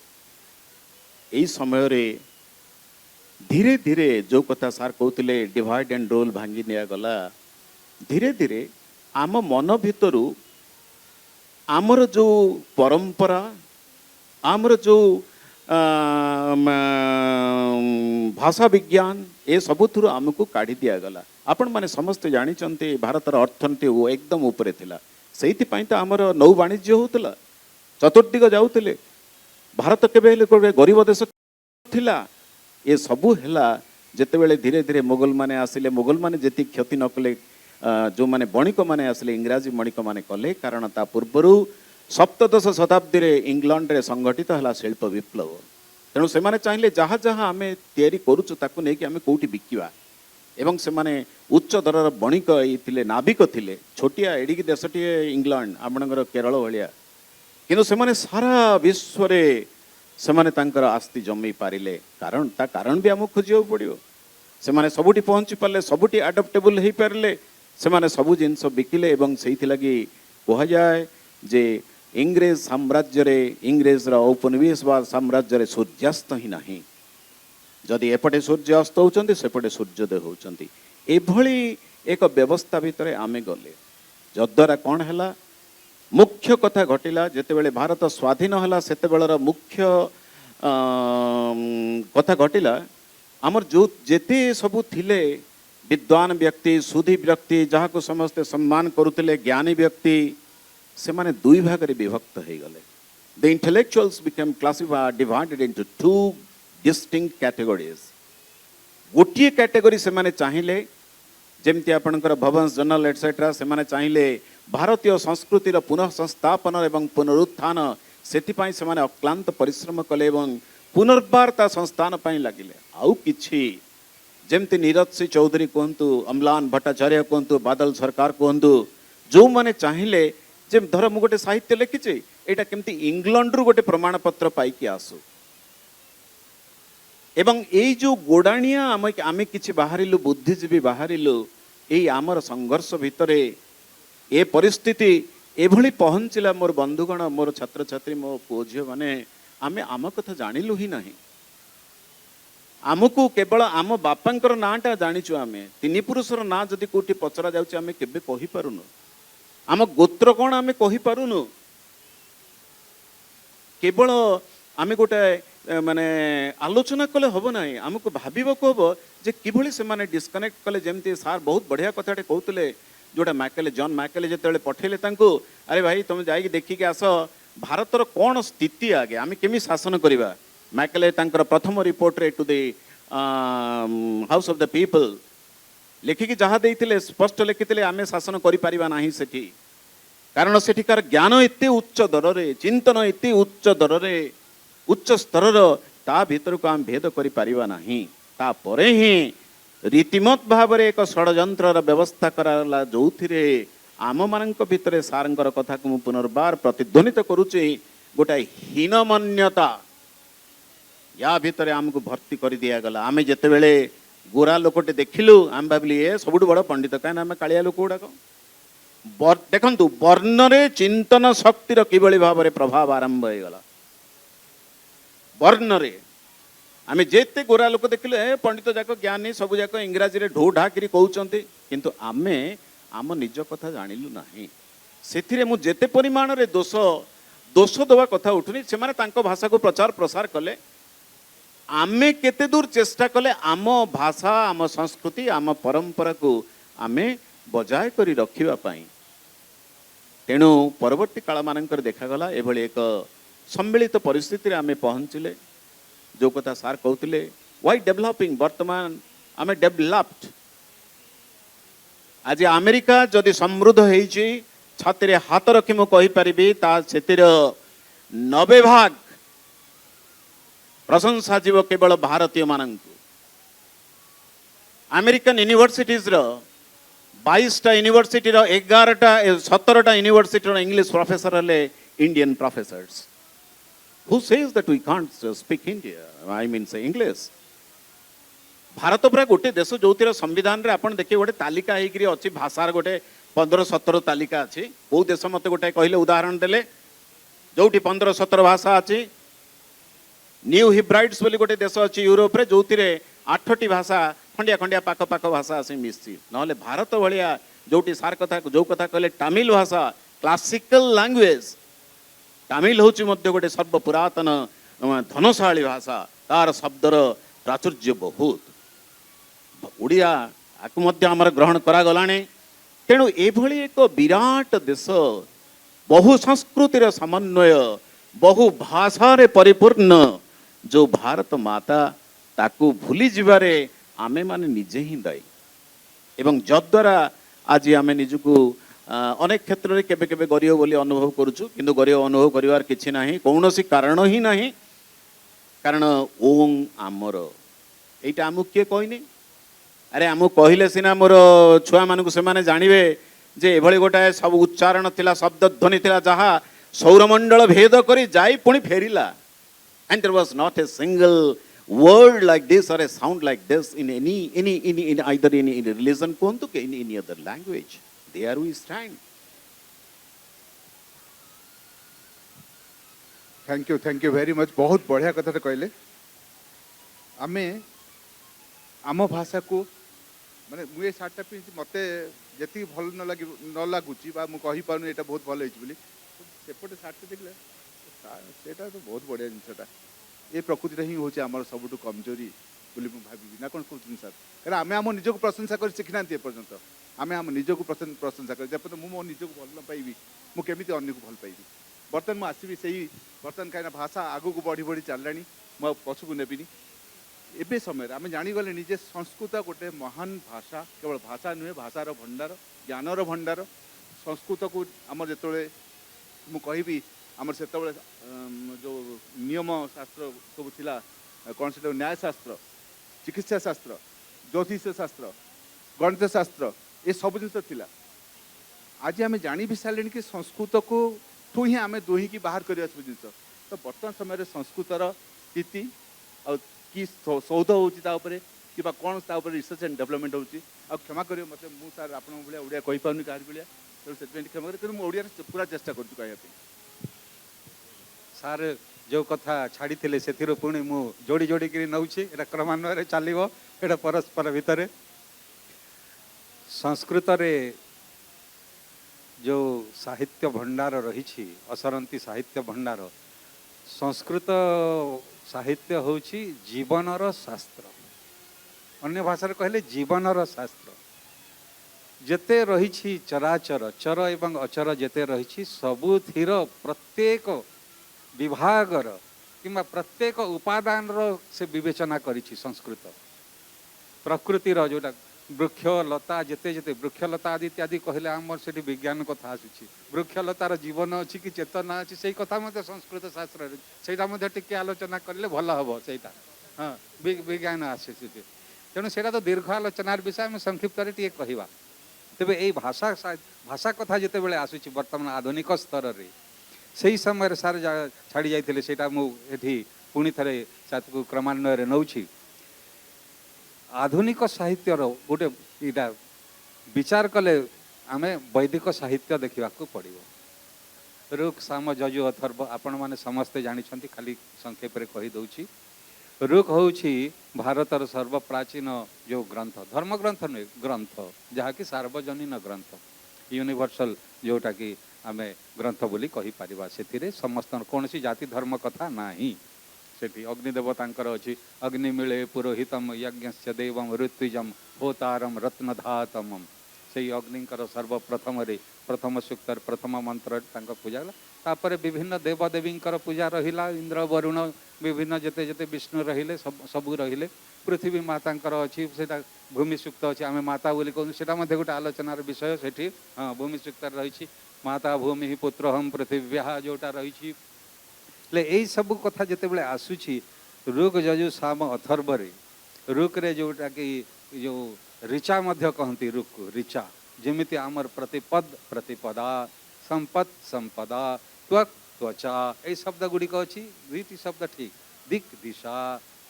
एई समय रे धीरे धीरे जो कथा सार कहते डिवाइड एंड रोल भांगी निया गला धीरे धीरे आम मन भितरु आमर जो परंपरा आमर जो भाषा विज्ञान ए सबुथुरु आमको काढ़ी दिया गला आपण माने समस्त जानिचंते भारतर अर्थनीति वो एकदम ऊपर थिला सेहिति पई त आमर नौ वाणिज्य होतला चतुर्दिग जाऊले भारत केबे हेले गोटे गरीब देश थिला ये सबू हैला जेतेबेले धीरे धीरे मुगल माने आसिले मुगल माने जेति क्षति न कले जो माने बणिक माने आसिले इंग्राजी बणिक माने कले कारण ता पूर्वरु सप्तदश शताब्दी रे इंग्लैंड रे संगठित हला शिल्प विप्लव तेणु से माने चाहिए जहाँ जहाँ आम तैयारी करूचु ताकू नहीं कि आम कौटी बिकिवा एवं से माने उच्च दरर बणिक थिले नाविक थिले छोटिया एडिकी देशटीए इंग्लैंड आपणकर केरल भलिया किंतु से माने सारा विश्व रे से माने तांकर आस्ति जमी पारिले कारण ता कारण भी आमको खोजिया पड़ो से माने सबुठी पहुँची पारे सबुठी आडप्टेबल हो पारे से माने सबू जिनस बिकिले एवं से लगी कह जाए जे इंग्रेज साम्राज्य रे इंग्रेज औपनिवेशवाद साम्राज्य रे सूर्यास्त ही नहीं जदि एपटे सूर्य अस्त होउचंती सेपटे सूर्योदय होउचंती एभली एक व्यवस्था भितर आमे गले जद्वारा कौन हैला मुख्य कथा घटिला जेतेबेले भारत स्वाधीन हैला सेतेबेलर मुख्य कथा घटिला आमर जो जेते सबु थिले विद्वान व्यक्ति सुधी व्यक्ति जहाँ को समस्ते सम्मान करुतिले ज्ञानी व्यक्ति से माने दुई भाग रे विभक्त हो गले the intellectuals became classified divided into two distinct categories गोटे कैटेगरी से माने चाहिए जेमती आपणकर भवंस जर्नल एटसेट्रा से माने चाहिए भारतीय संस्कृतिर पुनः संस्थापन एवं पुनरुत्थान सेथिपाई से माने अक्लांत परिश्रम कले एवं पुनर्बार ता संस्थान पाई लागिले आउ किछि जेमती नीरज सिंह चौधरी कहतु अम्लान भट्टाचार्य कहतु बादल सरकार कहतु जो माने चाहिए जे धर मु गोटे साहित्य लिखिचे एटा केमती इंग्लैंड रु गोटे प्रमाण पत्र पाइकी आसु एवं एई जो गोडाणिया आमे किछि बाहरिलु बुद्धिजीवी बाहरिलु एई आमर संघर्ष भितरे ए परिस्थिति एभली पहुंचला मोर बंधुगण मोर छात्र छात्री मो पुओ झियो माने आमे आम कथा जानिलु ही नहीं आमको केवल आम बापांकर नाटा जानिचु आमे तिनि पुरुषर ना जदि कोठी पचरा जाउची आमे केबे कहि पारुनु आम गोत्र कौन आमे कहि पारुनु केवल आमे गोटे माने आलोचना कले हबो नाही आमको भाबिबको हबो जे किभली से माने डिस्कनेक्ट कले जेमती सार बहुत बढ़िया कथाटे कहतले जोटा मैकेले जॉन मैकेले जेतेबेले पठेले तांको अरे भाई तुम जाई देखि के आसो भारतर कौन स्थिति आगे आमे केमी शासन करिबा मैकेले तांकर प्रथम रिपोर्ट रे to the house of the people लेखिकी जहाँ देइथिले स्पष्ट लिखिथिले आमे शासन करि परिबा नाही सेठी कारण सेठिकार ज्ञान एते उच्च दररे चिंतन एते उच्च दररे उच्च स्तरर ता भीतर को आम भेद करि परिबा नाही ता परे ही रीतिमत भाव एक षडयंत्र व्यवस्था कराला जोथिरे आम मानक भितर सारंकर कथा को पुनर्बार प्रतिध्वनित करुचे गोटे हीनमान्यता या भितर आमको भर्ती कर दिया गला आमे जेतेबेले गोरा लोकटे देखिलु आम भाविली ए सबुठ बड़ पंडित कहीं आम कालिया लोक गुड़ाक देखु वर्णरे चिंतन शक्तिर किभली भाव में प्रभाव आरंभ हो गला वर्णरे आम जेते गोरा लोक देखिले पंडित जाक ज्ञानी सब जाक इंग्राजी रे ढो ढा करी कहउचंती किंतु आमे आम निज कथा जानिलु नाही सेथिरे मु जेते परिमाण रे दोष दवा कथा उठुनी से माने तांको भाषा को प्रचार प्रसार कले आमे केते दूर चेष्टा कले आम भाषा आम संस्कृति आम परंपरा को आमे बजाय करी रखिबा पाई तेणु परवर्ती काल मानकर देखागला एभली एक सम्मिलित परिस्थिति रे आमे पहुँचले जो कथा सार कहते वाई डेभलपिंग वर्तमान आम डेभलप्ड आज अमेरिका जदि समृद्ध होइछि छाती हाथ रखी मु कहि परिबी ता सेतिर 90 भाग प्रशंसा जीव केवल भारतीय मानंकु अमेरिकन यूनिवर्सिटीज रो 22टा यूनिवर्सिटी रो 11टा 17टा यूनिवर्सिटी रो इंग्लिश प्रोफेसर हले Indian professors Who says that we can't speak India? I mean say English. Bharat पूरा गोटे देश जो संविधान रे आपण देखिए गोटे तालिका होगी अच्छी भाषार गोटे 15-17 तालिका अच्छी कौ देश मत गोटे कहले उदाहरण देले जो 15-17 भाषा अच्छी न्यू हिब्राइड्स बोली गोटे देश अच्छी यूरोप रे जो 8टी भाषा खंडिया खंडिया पाख पाख भाषा आसी मिसी ना भारत भाया जो सार कथा जो कथा कहले तमिल भाषा क्लासिकल लैंग्वेज तमिल हूँ गोटे सर्व पुरातन धनशाली भाषा तार शब्दर प्राचुर्य बहुत ओडिया आकु ग्रहण करागला तेणु एभली एक विराट देश बहु संस्कृतिर समन्वय बहु भाषा रे परिपूर्ण जो भारत माता ताकू भूली जिबारे आमे माने निजे ही दायी एवं जद्वारा आज आम निजको अनेक क्षेत्र में केबे केबे गरीब बोली अनुभव करुचु किंतु गरीब अनुभव करिवार किछि नाही कौनसी कारण ही नाही कारण ओं आमर एटा आमु किए कहनी अरे आमु कहले सिना मोर छुआ मानकु से माने जानिबे जे एभली गोटाए सब उच्चारण थिला शब्द ध्वनि थिला जहा सौरमंडल भेद करी जाई पुणी फेरिला and there was not a single word like this or a sound like this in in either in religion kontu ke in any other language. There we stand. Thank you very much बहुत बढ़िया कथा कहले आमे आम भाषा को माने मुझे सार्टा पिंच मते जति भल न लगुची बा मु कहि पानु एटा बहुत भल होइछ बोली सेपटे सार्टा देखले सेटा तो बहुत बढ़िया जिनसटा ये प्रकृति ही होचे हमर सबुटु कमजोरी बोली मु भाबी ना कोन कहउछन सर कारण आमे हम निजको प्रशंसा कर सिखना ए पर्यंत आमे हम निजको प्रशंसा कर जब मु मो निजको भल न पाइबी मु केमिति अन्य को भल पाइबी बर्तन मु आसीबी सही बर्तन काइना भाषा आगु को बढ़ी बढ़ी चललानी मु पछु को नेबिनी एबे समय आमे जानि गले निजे संस्कृत गोटे महान भाषा केवल भाषा नुहे भाषार भंडार ज्ञानर भंडार संस्कृत को आम जेतले मु कहबी आमर से जो नियम शास्त्र सब थिला कौन से न्याय शास्त्र चिकित्सा शास्त्र ज्योतिष शास्त्र गणित शास्त्र ये सब जिन थिला आज आम जानी भी सारे कि संस्कृत को ठू ही आम दोही की बाहर कर जिन तो बर्तमान समय संस्कृतर स्थिति और कि सौध होपर कि कौन रिसर्च एंड डेवलपमेंट होची आ क्षमा करियो मते मु सर आपन भलिया ओडिया कहि पाउनी कार भलिया तो से क्षमा करियो मु ओडिया पूरा चेष्टा करछु कहया पे सार जो कथा छाड़ी थे से पुणी मु जोड़ी जोड़ी करी नौची एटा क्रमान्वय चलो एटा परस्पर भितर संस्कृत रे जो साहित्य भंडार रही असरंती साहित्य भंडार संस्कृत साहित्य होची जीवनर शास्त्र अन्य भाषा कहले जीवनर शास्त्र जेते रही चराचर चर एवं अचर जेते रही सबुथिर प्रत्येक विभागर किंबा प्रत्येक उपादान से विवेचना करिछि संस्कृत प्रकृतिर जोटा वृक्ष लता जेते जेते वृक्षलता आदि इत्यादि कहले आमर से विज्ञान कथा आसुछि वृक्षलतार जीवन अच्छी कि चेतना अच्छी से कथा मध्य संस्कृत शास्त्र सेटा मध्य टिके आलोचना करले भल हबो सेटा हाँ विज्ञान आसुछि तेणु सेटा तो दीर्घ आलोचनार विषय आम संक्षिप्त टिके कहवा तेबे एई भाषा भाषा कथा जेते बेले आसुछि वर्तमान आधुनिक स्तर रे सही समय सार छाड़ी जाइए सेटा मुझे पुणी थे को क्रमान्वय नौछि आधुनिक साहित्यर गोटे इटा विचार कले आमे वैदिक साहित्य देखा पड़ो ऋक् साम यजु अथर्व आपण मैंने समस्ते जानते खाली संक्षेप में कहीदे ऋक् हूँ भारतर सर्वप्राचीन जो ग्रंथ धर्म ग्रंथ नुहे ग्रंथ जहाँकि सार्वजनीन ग्रंथ यूनिवर्सल जोटा कि आम ग्रंथ बोली कहीपर से समस्त कौन सी जाति धर्म कथा नाही सेठी अग्निदेवता अच्छी अग्निमिले पुरोहितम यज्ञ देवम ऋत्विजम होतारम रत्नधातम से अग्निकर सर्वप्रथम प्रथम सूक्तर प्रथम मंत्र पूजा तापर विभिन्न देवदेवी पूजा रहा इंद्र वरुण विभिन्न जेते जेते विष्णु रहिले सबू रहिले पृथ्वी माता अच्छी से भूमि सूक्त अच्छी आम माता बोली कहूँ से गोटे आलोचनार विषय से हाँ भूमि सूक्त रही माता भूमि पुत्र हम पृथिव्या जोटा रही यही सब कथा जिते बड़े आसूची ऋक् यजु साम अथर्व ऋक् रे जोटा कि जो ऋचा मध्य कहती ऋक् ऋचा जमिति आमर प्रतिपद प्रतिपदा संपद संपदा त्वक त्वचा यही शब्द गुड़िक अच्छी दुईटी शब्द ठीक दिक् दिशा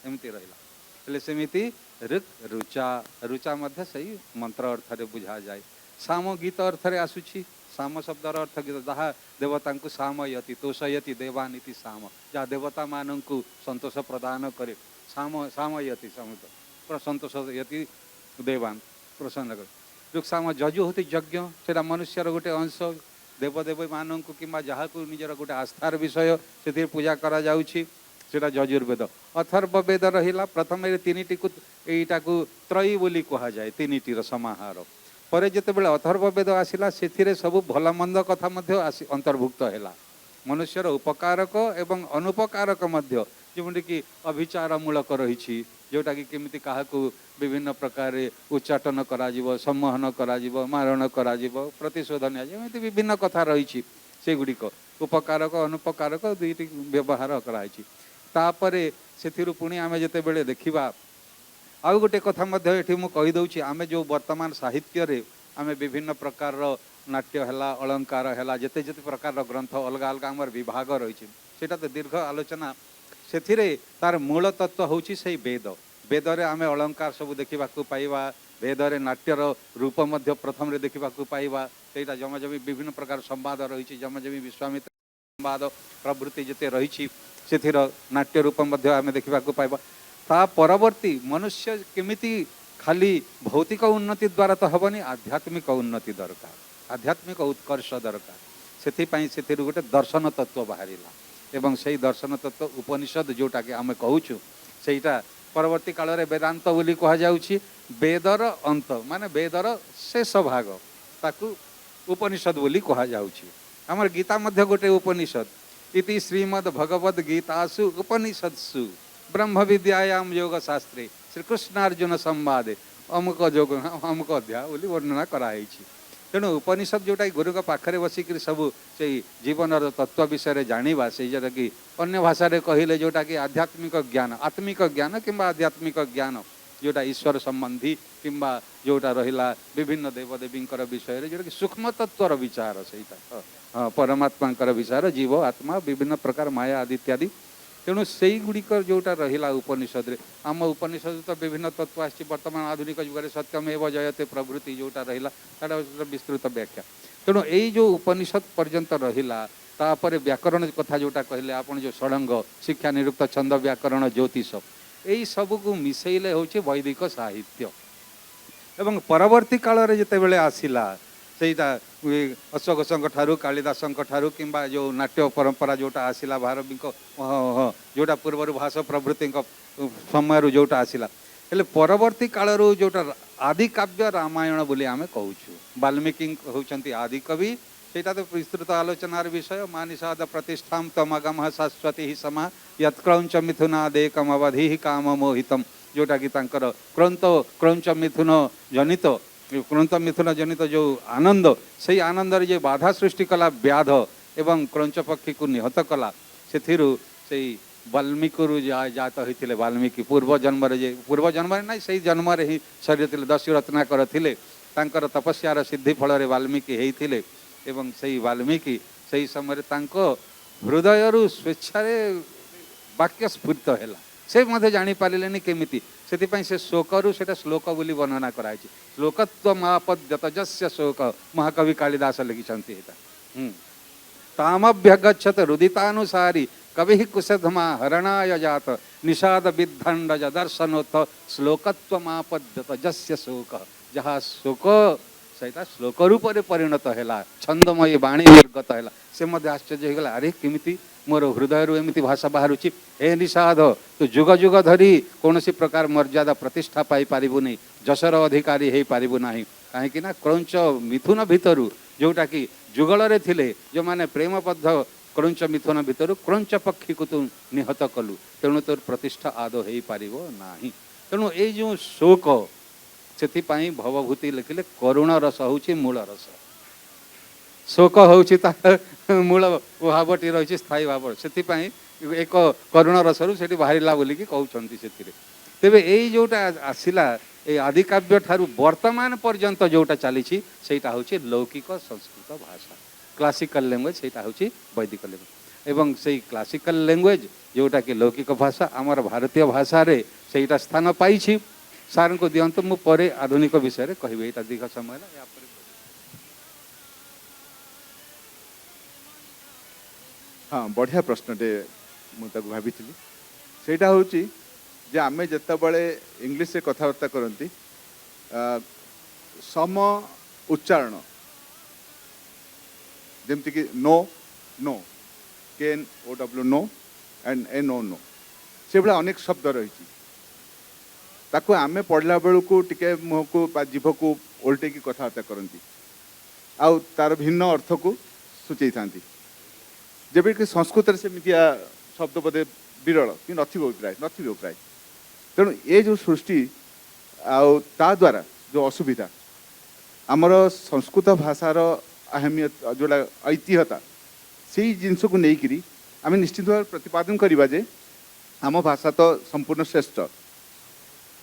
एमती रहा सेमिति ऋक् रुचा रुचा मध्य सही मंत्र अर्थ रे बुझा जाए साम गीत अर्थ रे आसूची साम शब्दर अर्थ गीत जहाँ देवता को सामयति तोषयति देवानीति साम जहाँ देवता मान को संतोष प्रदान करे साम सामयति संतोष यति देवान प्रसन्न कर ऋक् साम यजु होती यज्ञ से मनुष्यर गोटे अंश देवदेव मान को कि जहाँ को निजर गोटे आस्थार विषय से पूजा करा जाउछि सेटा यजुर्वेद अथर्व वेद रहिला प्रथम तीन को यहीटा को त्रयी बोली कह जाए तीन टीर समाहार पर जिते बड़े अथर्व वेद आसला से सब भल मंद कथा अंतर्भुक्त है मनुष्यर उपकारक एवं अनुपकारक मध्य जेमितिकि अभिचारमूलक रही जोटा कि केमिति काहाकू विभिन्न प्रकार उच्चाटन कराजिवो सम्मोहन कराजिवो मारण कराजिवो प्रतिशोध नियाजिवो विभिन्न कथा रही सेगुड़िक उपकारक अनुपकारक दुईटी व्यवहार कराई तापरे सेथिरु पुणी आमे जेतेबेले देखिबा आउ गोटे कथा मध्य एठी मु कहि दउछि आमे जो वर्तमान साहित्य रे आमे विभिन्न प्रकार नाट्य हला अलंकार हला जेते जेते प्रकार ग्रंथ अलग अलग आमर विभाग रही सेटा तो दीर्घ आलोचना सेथिरे तार मूल तत्व होछि सेई वेद वेद रे आमे अलंकार सब देखिबा को पाइबा वेद रे नाट्यर रूप मध्य प्रथम रे देखिबा को पाइबा सेटा जमजमी विभिन्न प्रकार संवाद रही जमजमी विश्वामित्र संवाद प्रवृत्ति जेते रही सेथिर नाट्य रूप मध्य आमे देखिबा को पाइबा ता परवर्ती मनुष्य केमिति खाली भौतिक उन्नति द्वारा तो हबनी आध्यात्मिक उन्नति दरकार आध्यात्मिक उत्कर्ष दरकार सेथिपाई सेथिरु गोटे दर्शन तत्व बाहरिला एवं सेई दर्शन तत्व उपनिषद जोटा कि आमे कहूछु सेटा परवर्ती काल रे वेदांत बोली कहा जाउछि वेदर अंत माने वेदर शेष भाग ताकू उपनिषद बोली कहा जाउछि हमर गीता मध्य गोटे उपनिषद इति श्रीमद् भगवद गीतासु उपनिषत्सु ब्रह्म विद्यायाम योग शास्त्रे श्रीकृष्णार्जुन संवादे अमुक योग अमुक अध्याय बोली वर्णना कराई तेणु उपनिषद जोटा गुरु पाखे बसिक सब से जीवन तत्व विषय जाना से जोटा कि अन्य भाषा रे कहले जोटा कि आध्यात्मिक ज्ञान आत्मिक ज्ञान किंबा आध्यात्मिक ज्ञान जोटा ईश्वर संबंधी किंबा जोटा रहिला विभिन्न देवदेवी विषय रे जोटा कि सूक्ष्म तत्वर विचार सहीटा हाँ परमात्मा विचार जीव आत्मा विभिन्न प्रकार माया आदि इत्यादि तेणु से गुड़िक जोटा रहिला उपनिषद रे आम उपनिषद तो विभिन्न तत्व आसी वर्तमान आधुनिक जुगे सत्यमेव जयते प्रवृत्ति जोटा रहिला ताटा विस्तृत व्याख्या तेणु यही जो उपनिषद पर्यंत रहिला तापर व्याकरण कथा जोटा कहले आपण जो षडंग शिक्षा निरुक्त छंद व्याकरण ज्योतिष यही सबको मिसेले होचे वैदिक साहित्य एवं परवर्ती काल रे जेतेबेले आसिला सेटा अशोक ठारू कालिदास ठारू किंबा जो नाट्य परंपरा जोटा आसिला भारवी जोटा पूर्व भाष प्रभृति समय जोटा आसिला हेले परवर्ती काल जोटा आदि काव्य रामायण बोली आमे कहूछु वाल्मीकि होचंती आदि कवि सेटा तो विस्तृत आलोचनार विषय मानिषाद प्रतिष्ठां तमगम शाश्वती ही समा यत्क्रौंच मिथुनादेकम अवधि काम मोहितम जोटा कि तांकर क्रौंच मिथुन जनित क्रौंच मिथुन जनित जो आनंद से आनंद जो बाधा सृष्टि कला व्याध एवं क्रौंच पक्षी को निहत कला से वाल्मीकि जात होते वाल्मीकि पूर्व जन्म ना से जन्म ही शरीर दस्यु रत्नाकर थे तपस्यार सिद्धि फल वाल्मीकि होते एवं से वाल्मीकि से समय हृदय स्वेच्छा वाक्य स्फूर्त है से मध्य जापारे केमिति से शोकरू से श्लोक बोली वर्णना कराई श्लोकत्व महापद्यत जस्य शोक महाकवि कालिदास लिखिंट तामभ्यगछत रुदितानुसारी कवि कुशधमा हरणाय जात निषाद विद्धंडज दर्शनोत्थ श्लोकत्व महापद्यत जस्य शोक जहाँ शोक सहीटा श्लोक रूप से परिणत है छंदमय वाणी निर्गत है से मध्य आश्चर्य होगा अरे किमिति मोर हृदय एमती भाषा बाहर हे निषाद तु जुग जुग धरी कौन सी प्रकार मर्यादा प्रतिष्ठा पाई पारिबु नहीं जशर अधिकारी हो पारिबु नहीं कहीं क्रौंच मिथुन भितरु जोटा कि जुगल रे थिले जो माने प्रेमबद्ध क्रौंच मिथुन भितरु क्रौंच पक्षी को तू निहत कलु तेणु तोर प्रतिष्ठा आदौ हो पारिबो नाही तेणु ये जो शोक से भवभूति लिखिले करुण रस हूँ मूल रस शोक हूँ मूल भावटी रही स्थायी भाव से एक करुण रसरू से बाहर बोलिकी कहते से तेरे यही जोटा आसला ये आदिकाव्य ठारू वर्तमान पर्यंत जोटा चली हूँ लौकिक संस्कृत भाषा क्लासिकल लैंग्वेज से हूँ वैदिक लैंग्वेज एवं से क्लासिकल लैंग्वेज जोटा कि लौकिक भाषा आमर भारतीय भाषा रे सेटा स्थान पाई सार को दिंतु मुझे आधुनिक विषय में कहे यहाँ दीर्घ समय हाँ बढ़िया प्रश्नटे मुझे भावी सेटा हूँ जे आम जिते इंग्लीश से कथबार्ता करती सम उच्चारण जमती कि know know KNOW know and NO no से भाया अनेक शब्द रही ताको आमे पढ़ला बेलू टिके मुह को जीभ को ओल्टे की कथबार्ता करती आउ तार भिन्न अर्थ को सूचई था जेबे कि संस्कृत रे सेमितिया शब्द बोधे विरल कि नथिबो प्राय तेणु ये जो सृष्टि आउ ता द्वारा जो असुविधा आमर संस्कृत भाषार अहमियत जोड़ा ऐतिह्यता से जिनस को लेकिरी आम निश्चित भाव प्रतिपादन करवा जे आम भाषा तो संपूर्ण श्रेष्ठ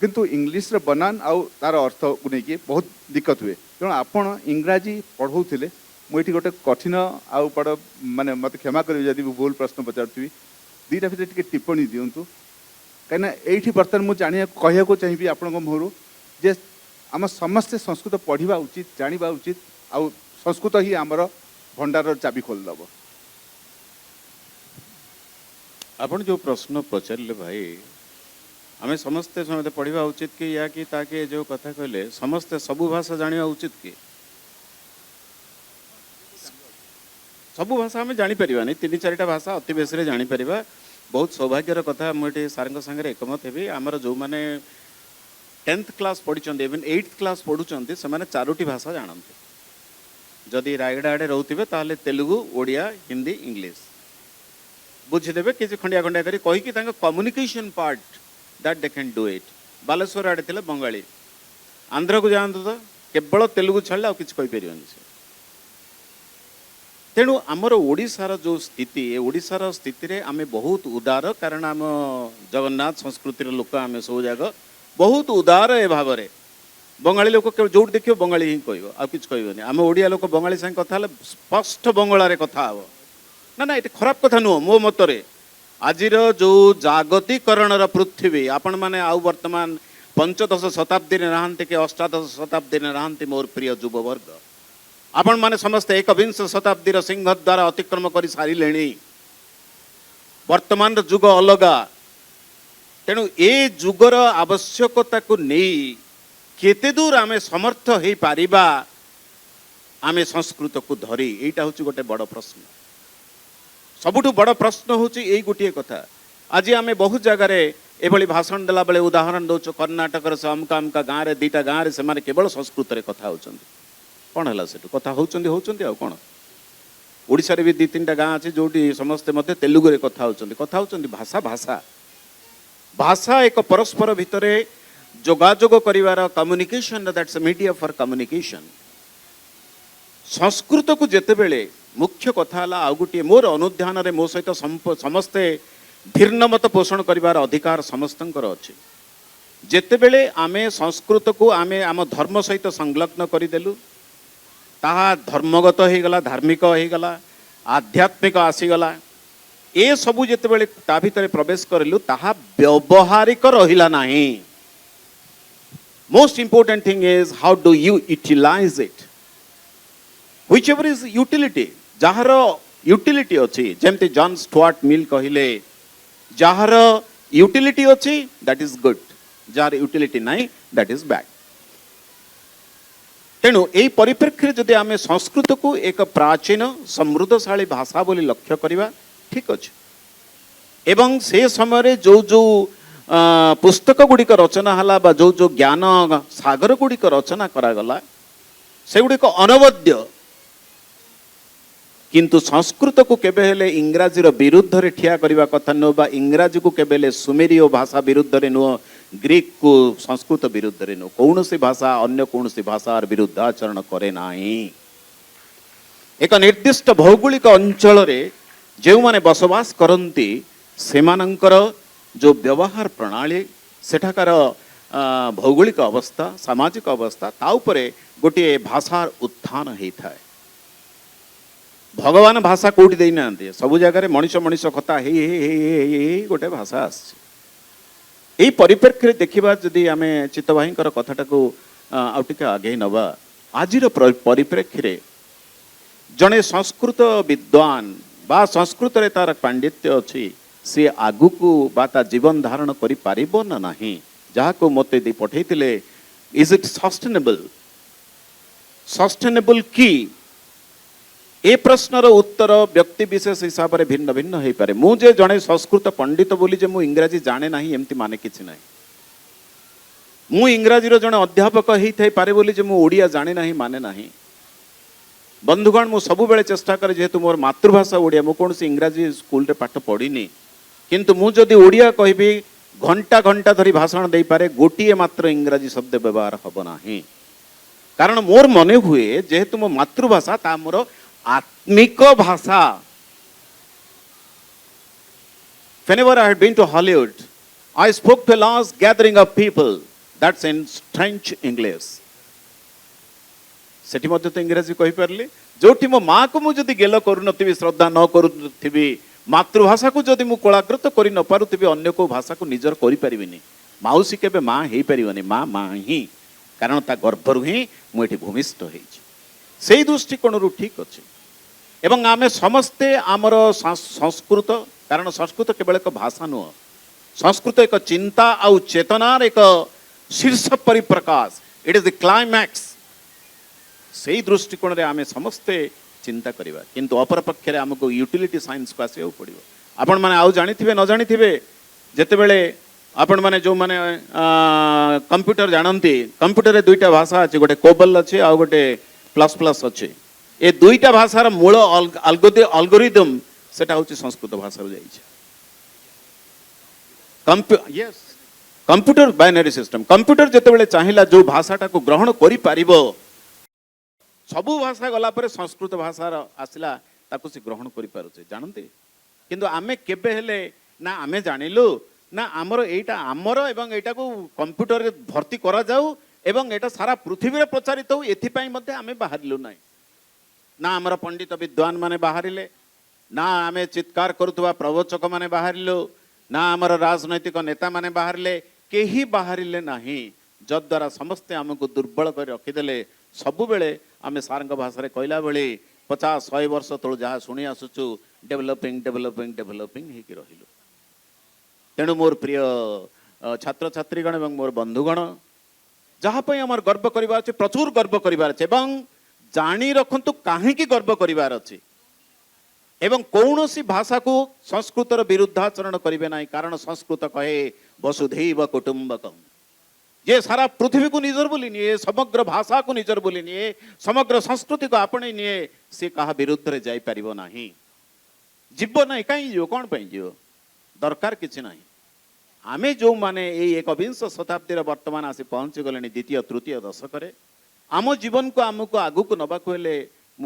किंतु इंग्लिश रे बनान आउ तार अर्थ को लेकिन बहुत दिक्कत हुए तेणु आपण इंग्राजी पढ़ाऊे मुझे गोटे कठिन आउ बड़ माने मत क्षमा करेंगे जदि भूल प्रश्न पचारूँ दीटा भर टे टिप्पणी दिंतु कहीं ये बर्तमान मुझे जाना कहूँ चाहिए आपण मुहर जे आम समस्ते संस्कृत पढ़ा उचित जाना उचित आउ संस्कृत ही आमर भंडार चाबी खोलदेव आपण जो प्रश्न पचारे भाई आमे समस्ते समस्ते पढ़ा उचित कि या कि ताके जो कथा कहले समस्ते सबु भाषा जाना उचित कि सबु भाषा आम जापर नहीं तीन चारिटा भाषा अति बेसी जापर बहुत सौभाग्यर कथा मुझे सार सागर एकमत हेबी आमर जो मैंने 10th क्लास पढ़ी इवन 8th क्लास पढ़ुंट से मैंने 4टी भाषा जानते जदि रायगढ़ आड़े रोथे ताहले तेलुगु ओडिया हिंदी इंग्लिश बुझीदेवे किसी खंडिया खंडिया करी कहीकि communication part that they can do it Baleshwar आड़े थे बंगाली आंध्र को जातु तो केवल तेलुगु छाड़े आ किसी कहीपर तेणु आमर ओडिशार जो स्थिति ओडिशार स्थिति रे आमे बहुत उदार कारण आम जगन्नाथ संस्कृतिर लोक आम सब जाक बहुत उदार ए भाव में बंगाली लोक जो देखिए बंगाली ही कह आ कि कहबनी आम ओडिया लोक बंगाली संगे कथा स्पष्ट बंगलार कथा हे ना ना ये खराब कथा नुह मो मतरे आजिर जो जागतिकरण पृथ्वी आपण मैंने आउ वर्तमान 15 शताब्दी नहांती कि 18 शताब्दी नहांती मोर प्रिय युववर्ग आपण माने समस्ते 21 शताब्दी सिंह द्वारा अतिक्रम कर सारे वर्तमान जुग अलगा तेणु ए जुगर आवश्यकता को नहीं केते दूर आमे समर्थ हो पारिबा आमे संस्कृत को धरी एटा होची गोटे बड़ प्रश्न सबुठु बड़ प्रश्न होची एई गोटे कथा आज आमे बहुत जगह एभली भाषण देला बेले उदाहरण दौचु कर्णाटक से अमका अमका गाँव में 2टा गाँव में से केवल संस्कृत रे कथा होचंदी कौन है से कथा होचंदी आ कौन ओडिशा रे भी 2-3टा गाँव अच्छे जोटी समस्ते मध्य तेलुगु रे कथा होचंदी भाषा भाषा भाषा एक परस्पर भितर जोगाजोग करिवार communication that's a media for communication Sanskrit को जेते बेले मुख्य कथा है आउ गोटे मोर अनुध्यान रे मो सहित समस्ते धीर्णमत पोषण करिवार अधिकार समस्तंकर अच्छे जेते बेले आमे संस्कृत को आमे आम धर्म सहित संलग्न करदेलु ताहा धर्मगत हो गला धार्मिक हो गला आध्यात्मिक आसीगला ए सबू जेते बेले ता भितर प्रवेश करलु ताहा व्यवहारिक रहिला नाही most important thing is how do you utilize it whichever is utility जहार यूटिलिटी अच्छी जमती जॉन स्टुअर्ट मिल कहले जहार यूटिलिटी अच्छी दैट इज गुड जार यूटिलिटी नहीं दैट इज बैड तेणु यही परिप्रेक्षी जदि आम संस्कृत को एक प्राचीन समृद्धशाली भाषा बोली लक्ष्य करवा ठीक अच्छे एवं से समय जो जो पुस्तक गुड़िक रचना है बा जो जो ज्ञान सागर गुड़िक रचना करागला से गुड़िक अनवद्य किंतु संस्कृत को केबे हेले इंग्राजी विरुद्ध रे ठिया करबा कथा नो बा इंग्राजी को केबे हेले सुमेरियो भाषा विरुद्ध रे नो ग्रीक को संस्कृत विरुद्ध रे नो कौन सी भाषा अन्य कौन सी भाषा विरुद्ध आचरण करे नाही एक निर्दिष्ट भौगोलिक अंचल रे जो माने बसवास करंती सेमानंकर जो व्यवहार प्रणाली सेठाकार भौगोलिक अवस्था सामाजिक अवस्था ता उपरे गोटे भाषार उत्थान होता है भगवान भाषा कौटी दे ना सब जगह मनीष मनीष कथा गोटे भाषा आई परिप्रेक्षी देखा जदि आम चित्तवाही कथाटा को आगे आगे नवा आज परिप्रेक्षी जड़े संस्कृत विद्वान बा संस्कृत रे तार पांडित्य अच्छी सी आगु को बा जीवन धारण करि पारिबो ना नाही जहाँ को मते दी पठेइतिले इज इट सस्टेनेबल की ए प्रश्नर उत्तर व्यक्ति विशेष हिसाब से भिन्न भिन्न हो पारे मुझे जड़े संस्कृत पंडित बोली जे मु इंग्राजी जाने ना एमती माने किछि ना मु इंग्राजी जड़े अध्यापक होई थाई पारे बोली जे मु ओडिया जाने ना माने ना बंधुगण मु सब बेले चेष्टा करे जेहेतु मोर मातृभाषा ओडिया मु कौन इंग्राजी स्कूल रे पाठ पढ़िनी किंतु मु जदि ओडिया कहबी घंटा घंटा धरी भाषण दे पारे गोटिए मात्र इंग्राजी शब्द व्यवहार हब नाही कारण मोर मने हुए जेहेतु मो मातृभाषा ता मोर आत्मिक भाषा whenever I had been to Hollywood I spoke to a large gathering of people that's in French English सेठी मध्य तो इंग्राजी कहि परली जोठी मो माँ को मु जदि गेल करू नथिबी श्रद्धा न करू नथिबी मातृभाषा को जदि मु कोलाकृत करि न पारुथिबी अन्य को भाषा को निजर करि परिबिनी माउसी केबे माँ हेई परिबनी माँ माँ ही कारण ता गर्भरु ही मु एठी भूमिष्ठ हेछि सेही दृष्टिकोणरू ठीक अछि एवं आमे समस्ते आमर संस्कृत कारण संस्कृत केवल एक भाषा नुह संस्कृत एक चिंता आउ चेतनार एक शीर्ष परिप्रकाश इट इज द क्लाइमैक्स से दृष्टिकोण रे आमे समस्ते चिंता करिबा किंतु अपर पक्षरे हमको यूटिलिटी साइंस को आसे पड़िबो आपण माने आउ जानिथिबे न जानिथिबे जेते बेले आपण माने जो माने कंप्यूटर जानंती कंप्यूटर रे दुईटा भाषा अछि गोटे कोबल अछि आ गोटे प्लस प्लस अछि ए दुईटा भाषार मूल अल्गोरिदम सेटा होछि संस्कृत भाषा रो जाई छै yes computer binary system computer जेते बेले चाहिला जो भाषाटा को ग्रहण करि पारिबो सबु भाषा गला पर संस्कृत भाषार आसिला ताकू से ग्रहण करि पारुछे जानते किंतु आमे केबे हेले ना आमे जानिलु ना आमर एटा आमर एवं एटा को कंप्यूटर रे भर्ती करा जाऊ एवं एटा सारा पृथ्वी रे प्रचारित हो एथि पई मध्ये आमे बाहरिलु नै ना आमर पंडित विद्वान माने बाहरिले ना आमे चित्कार करुवा प्रवचक माने बाहरिलु ना आमर राजनैतिक नेता माने बाहरिले केही बाहरिले नाही जद्वारा समस्ते आमको दुर्बल कर रखिदेले सबु बेले आमे सारंग भाषा रे कहला बेले 50-100 वर्ष तळ जहा सुनी आसुचु डेवलपिंग डेवलपिंग डेवलपिंग हे कि रहिलु तेणु मोर प्रिय छात्र छात्रीगण एवं मोर बंधुगण जहाँ पर आम गर्व करार अच्छे प्रचुर गर्व करार अच्छे जाणी रखु कहीं गर्व करार अच्छे एवं कौन सी भाषा को संस्कृतर विरुद्धाचरण करेंगे ना कारण संस्कृत कहे वसुधैव कुटुंबकम ये सारा पृथ्वी को निजर बोली निए समग्र भाषा को निजर बोली निए समग्र संस्कृति को आपणे निए सी कहा विरुद्ध रे जाई परिबो नाही जीव नहीं कहीं जीव कौन पे जीव दरकार किसी ना आमे जो माने ये एकविंश शताब्दी वर्तमान आसी पहुंची गले द्वितीय तृतीय दशक आम जीवन को आमको आगु को नबाक हेले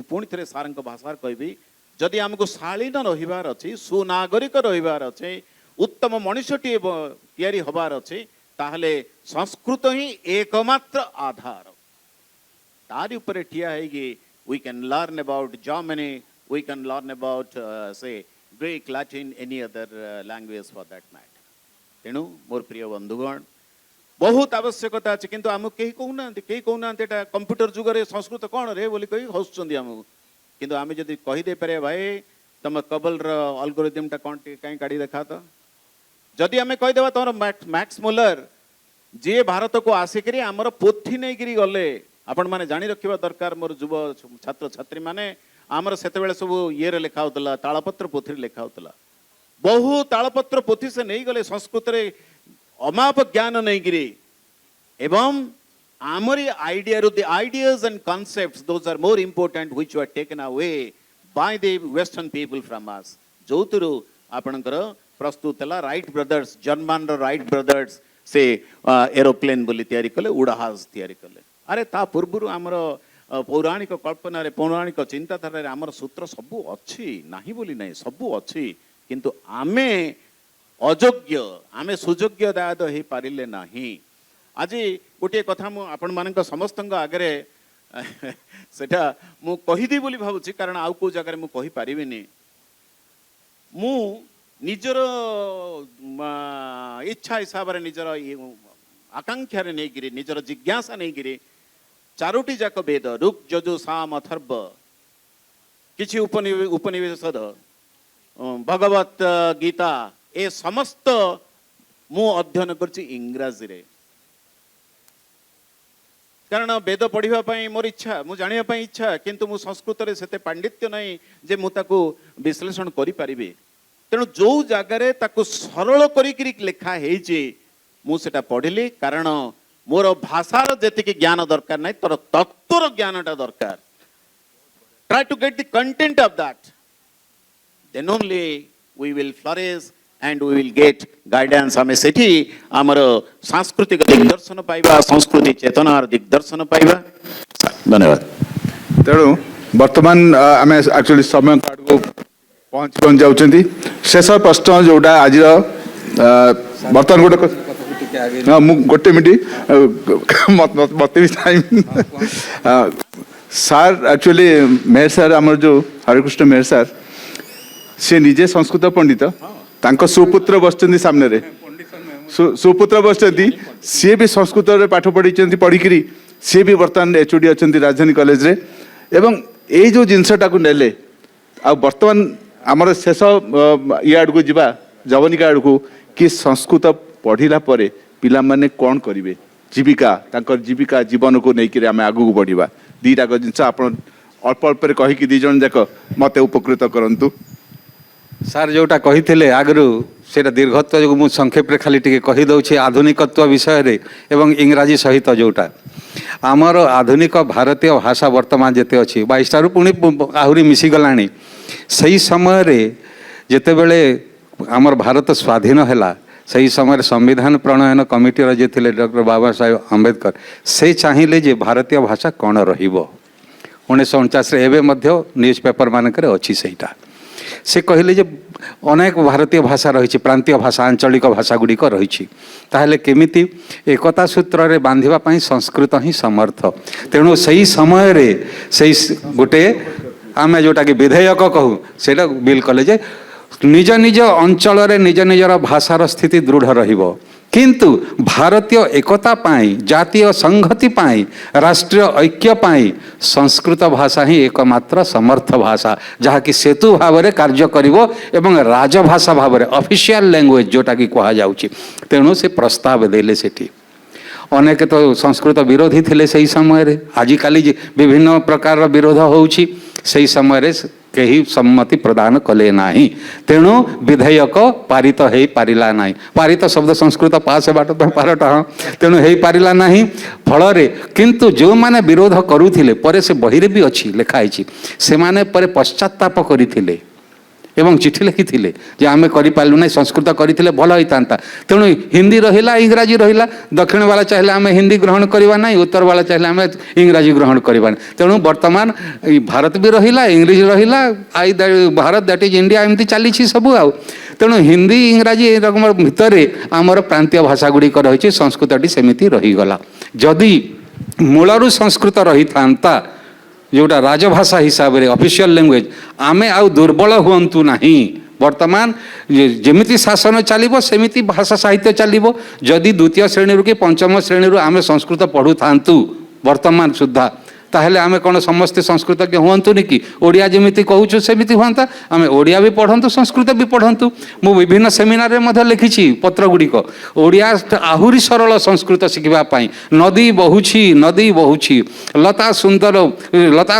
पुणी थे सार भाषा कहबी जदि आमको शालीन रहिबार अछि सुनागरिक रहिबार अछि उत्तम मनुष्यटी तैयारी हबार अछि ताहले संस्कृत ही एकमात्र आधार तारी ऊपर ठिया है कि we can learn about Germany we can learn about say Greek Latin any other language for that matter तेणु मोर प्रिय बंधुगण बहुत आवश्यकता अच्छे किंतु आम कहीं कहना कंप्यूटर जुगर संस्कृत कौन रे बोली कही हसुँच आमको किंतु आम जब कहीदे पारे भाई तुम कबल अल्गोरिदम टा कौन कहीं काढ़ी देखा तो जदि आम कहीदेवा तुम मैक्स मुलर जी भारत को आसिक आमर पोथी नहीं करी गले आपण मैंने जानी रखा दरकार मोर युव छात्र छात्री मैंने आमर से सब ये लिखा होता तालपत्र पोथी लिखा होता बहु तालपत्र पोथी से नहीं गले संस्कृत रे अमाप ज्ञान नहीं गिरी एवं आमरी idea the ideas and concepts those are more important which were taken away by the western people from us जोतुरु आपणकर प्रस्तुत है Wright brothers German Wright brothers से एरोप्लेन बोली तैयारी कले उड़ाहाज तैयारी कले अरे ता पूर्व आमर पौराणिक कल्पना रे पौराणिक चिंताधारा रे आमर सूत्र सबू अच्छी नाही बोली नहीं सबू अच्छी किंतु आमे अयोग्य आमे सुयोग्य दायद हो पारिले नाही आज गोटे कथा मु आपण मानक समस्त आगे सेटा मु कहीदी बोली भावुची कारण आउ को जगह मु कहि पारिबिनी मु निजर इच्छा हिसाब रे निजर आकांक्षा रे नहीं गिरी निजर जिज्ञासा नहीं गिरी चारोटी जाक वेद ऋग यजु साम अथर्व किछि उपनिषद भगवत गीता ए समस्त मु अध्ययन करछि इंग्राजी रे कारण वेद पढ़िबा पई मोर इच्छा मु जानिबा पई इच्छा किंतु मु संस्कृत रे सेते पांडित्य नहीं जे मु ताकू विश्लेषण करि परिबे तेणु जो जगार ताकू सरल करी लिखा है मु सेटा पढ़िली कारण मोर भाषार जेतिक ज्ञान दरकार नहीं तोर तत्वर ज्ञानटा दरकार try to get the content of that. Then only we will flourish and we will get guidance. ଆମେ ସେଠି ଆମର ସାଂସ୍କୃତିକ ଦିଗଦର୍ଶନ ପାଇବା, ସଂସ୍କୃତି ଚେତନାର ଦିଗଦର୍ଶନ ପାଇବା। ଧନ୍ୟବାଦ। ତେଣୁ ବର୍ତ୍ତମାନ ଆମେ ଆକ୍ଚୁଆଲି ସମୟ କାର୍ଡକୁ ପହଞ୍ଚି ଯାଉଛନ୍ତି। ଶେଷ ପ୍ରଶ୍ନ ଯୋଉଟା ଆଜିର ବର୍ତ୍ତମାନ ହଁ ମୁଁ ଗୋଟେ ମିନିଟ୍ ମୋତେ ବି time sir actually Meher sir ଆମର ଯେଉଁ ହରେକୃଷ୍ଣ ମେହର ସାର୍ ସେ ନିଜେ ସଂସ୍କୃତ ପଣ୍ଡିତ ତାଙ୍କ ସୁପୁତ୍ର ବସିଛନ୍ତି ସାମ୍ନାରେ ସୁପୁତ୍ର ବସିଛନ୍ତି ସିଏ ବି ସଂସ୍କୃତରେ ପାଠ ପଢ଼ିଛନ୍ତି ପଢ଼ିକିରି ସିଏ ବି ବର୍ତ୍ତମାନ ଏଚଓଡି ଅଛନ୍ତି ରାଜଧାନୀ କଲେଜରେ ଏବଂ ଏଇ ଯେଉଁ ଜିନିଷଟାକୁ ନେଲେ ଆଉ ବର୍ତ୍ତମାନ ଆମର ଶେଷ ଇଏ ଆଡ଼କୁ ଯିବା ଯବନିକା ଆଡ଼କୁ କି ସଂସ୍କୃତ ପଢ଼ିଲା ପରେ ପିଲାମାନେ କ'ଣ କରିବେ ଜୀବିକା ତାଙ୍କର ଜୀବିକା ଜୀବନକୁ ନେଇକରି ଆମେ ଆଗକୁ ବଢ଼ିବା ଦୁଇଟାକ ଜିନିଷ ଆପଣ ଅଳ୍ପ ଅଳ୍ପରେ କହିକି ଦୁଇ ଜଣ ଯାକ ମୋତେ ଉପକୃତ କରନ୍ତୁ। ସାର୍ ଯେଉଁଟା କହିଥିଲେ ଆଗରୁ ସେଇଟା ଦୀର୍ଘତ୍ୱ ଯୋଗୁଁ ମୁଁ ସଂକ୍ଷେପରେ ଖାଲି ଟିକେ କହିଦେଉଛି ଆଧୁନିକତ୍ୱ ବିଷୟରେ ଏବଂ ଇଂରାଜୀ ସହିତ ଯେଉଁଟା ଆମର ଆଧୁନିକ ଭାରତୀୟ ଭାଷା ବର୍ତ୍ତମାନ ଯେତେ ଅଛି 22ଟାରୁ ପୁଣି ଆହୁରି ମିଶିଗଲାଣି। ସେହି ସମୟରେ ଯେତେବେଳେ ଆମର ଭାରତ ସ୍ୱାଧୀନ ହେଲା ସେହି ସମୟରେ ସମ୍ବିଧାନ ପ୍ରଣୟନ କମିଟିର ଯିଏ ଥିଲେ ଡକ୍ଟର ବାବା ସାହେବ ଆମ୍ବେଦକର ସେ ଚାହିଁଲେ ଯେ ଭାରତୀୟ ଭାଷା କ'ଣ ରହିବ 1949ରେ ଏବେ ମଧ୍ୟ ନ୍ୟୁଜ୍ ପେପର ମାନଙ୍କରେ ଅଛି ସେଇଟା। ସେ କହିଲେ ଯେ ଅନେକ ଭାରତୀୟ ଭାଷା ରହିଛି ପ୍ରାନ୍ତୀୟ ଭାଷା ଆଞ୍ଚଳିକ ଭାଷା ଗୁଡ଼ିକ ରହିଛି ତାହେଲେ କେମିତି ଏକତା ସୂତ୍ରରେ ବାନ୍ଧିବା ପାଇଁ ସଂସ୍କୃତ ହିଁ ସମର୍ଥ। ତେଣୁ ସେହି ସମୟରେ ସେଇ ଗୋଟେ ଆମେ ଯେଉଁଟାକି ବିଧେୟକ କହୁ ସେଇଟା ବିଲ୍ କଲେ ଯେ ନିଜ ନିଜ ଅଞ୍ଚଳରେ ନିଜ ନିଜର ଭାଷାର ସ୍ଥିତି ଦୃଢ଼ ରହିବ କିନ୍ତୁ ଭାରତୀୟ ଏକତା ପାଇଁ ଜାତୀୟ ସଂହତି ପାଇଁ ରାଷ୍ଟ୍ରୀୟ ଐକ୍ୟ ପାଇଁ ସଂସ୍କୃତ ଭାଷା ହିଁ ଏକମାତ୍ର ସମର୍ଥ ଭାଷା ଯାହାକି ସେତୁ ଭାବରେ କାର୍ଯ୍ୟ କରିବ ଏବଂ ରାଜଭାଷା ଭାବରେ ଅଫିସିଆଲ ଲାଙ୍ଗୁଏଜ ଯେଉଁଟାକି କୁହାଯାଉଛି। ତେଣୁ ସେ ପ୍ରସ୍ତାବ ଦେଲେ ସେଠି ଅନେକ ତ ସଂସ୍କୃତ ବିରୋଧୀ ଥିଲେ ସେହି ସମୟରେ ଆଜିକାଲି ବିଭିନ୍ନ ପ୍ରକାରର ବିରୋଧ ହେଉଛି ସେହି ସମୟରେ କେହି ସମ୍ମତି ପ୍ରଦାନ କଲେ ନାହିଁ ତେଣୁ ବିଧେୟକ ପାରିତ ହେଇପାରିଲା ନାହିଁ। ପାରିତ ଶବ୍ଦ ସଂସ୍କୃତ ପାସ୍ ହେବାଟା ତ ପାରଟା ତେଣୁ ହେଇପାରିଲା ନାହିଁ ଫଳରେ କିନ୍ତୁ ଯେଉଁମାନେ ବିରୋଧ କରୁଥିଲେ ପରେ ସେ ବହିରେ ବି ଅଛି ଲେଖା ହେଇଛି ସେମାନେ ପରେ ପଶ୍ଚାତ୍ତାପ କରିଥିଲେ ଏବଂ ଚିଠି ଲେଖିଥିଲେ ଯେ ଆମେ କରିପାରିଲୁ ନାହିଁ ସଂସ୍କୃତ କରିଥିଲେ ଭଲ ହେଇଥାନ୍ତା। ତେଣୁ ହିନ୍ଦୀ ରହିଲା ଇଂରାଜୀ ରହିଲା ଦକ୍ଷିଣ ବାଲା ଚାହିଁଲେ ଆମେ ହିନ୍ଦୀ ଗ୍ରହଣ କରିବା ନାହିଁ ଉତ୍ତର ବାଲା ଚାହିଁଲେ ଆମେ ଇଂରାଜୀ ଗ୍ରହଣ କରିବା ନାହିଁ। ତେଣୁ ବର୍ତ୍ତମାନ ଭାରତ ବି ରହିଲା ଇଂଲିଶ ରହିଲା ଭାରତ ଦ୍ୟାଟ୍ ଇଜ୍ ଇଣ୍ଡିଆ ଏମିତି ଚାଲିଛି ସବୁ ଆଉ। ତେଣୁ ହିନ୍ଦୀ ଇଂରାଜୀ ଏରକମ ଭିତରେ ଆମର ପ୍ରାନ୍ତୀୟ ଭାଷା ଗୁଡ଼ିକ ରହିଛି ସଂସ୍କୃତଟି ସେମିତି ରହିଗଲା। ଯଦି ମୂଳରୁ ସଂସ୍କୃତ ରହିଥାନ୍ତା ଯେଉଁଟା ରାଜଭାଷା ହିସାବରେ ଅଫିସିଆଲ ଲାଙ୍ଗୁଏଜ ଆମେ ଆଉ ଦୁର୍ବଳ ହୁଅନ୍ତୁ ନାହିଁ। ବର୍ତ୍ତମାନ ଯେମିତି ଶାସନ ଚାଲିବ ସେମିତି ଭାଷା ସାହିତ୍ୟ ଚାଲିବ। ଯଦି ଦ୍ୱିତୀୟ ଶ୍ରେଣୀରୁ କି ପଞ୍ଚମ ଶ୍ରେଣୀରୁ ଆମେ ସଂସ୍କୃତ ପଢ଼ୁଥାନ୍ତୁ ବର୍ତ୍ତମାନ ସୁଦ୍ଧା ତାହେଲେ ଆମେ କ'ଣ ସମସ୍ତେ ସଂସ୍କୃତଜ୍ଞ ହୁଅନ୍ତୁନି କି ଓଡ଼ିଆ ଯେମିତି କହୁଛୁ ସେମିତି ହୁଅନ୍ତା ଆମେ ଓଡ଼ିଆ ବି ପଢ଼ନ୍ତୁ ସଂସ୍କୃତ ବି ପଢ଼ନ୍ତୁ। ମୁଁ ବିଭିନ୍ନ ସେମିନାରରେ ମଧ୍ୟ ଲେଖିଛି ପତ୍ର ଗୁଡ଼ିକ ଓଡ଼ିଆ ଆହୁରି ସରଳ ସଂସ୍କୃତ ଶିଖିବା ପାଇଁ ନଦୀ ବହୁଛି ଲତା ସୁନ୍ଦର ଲତା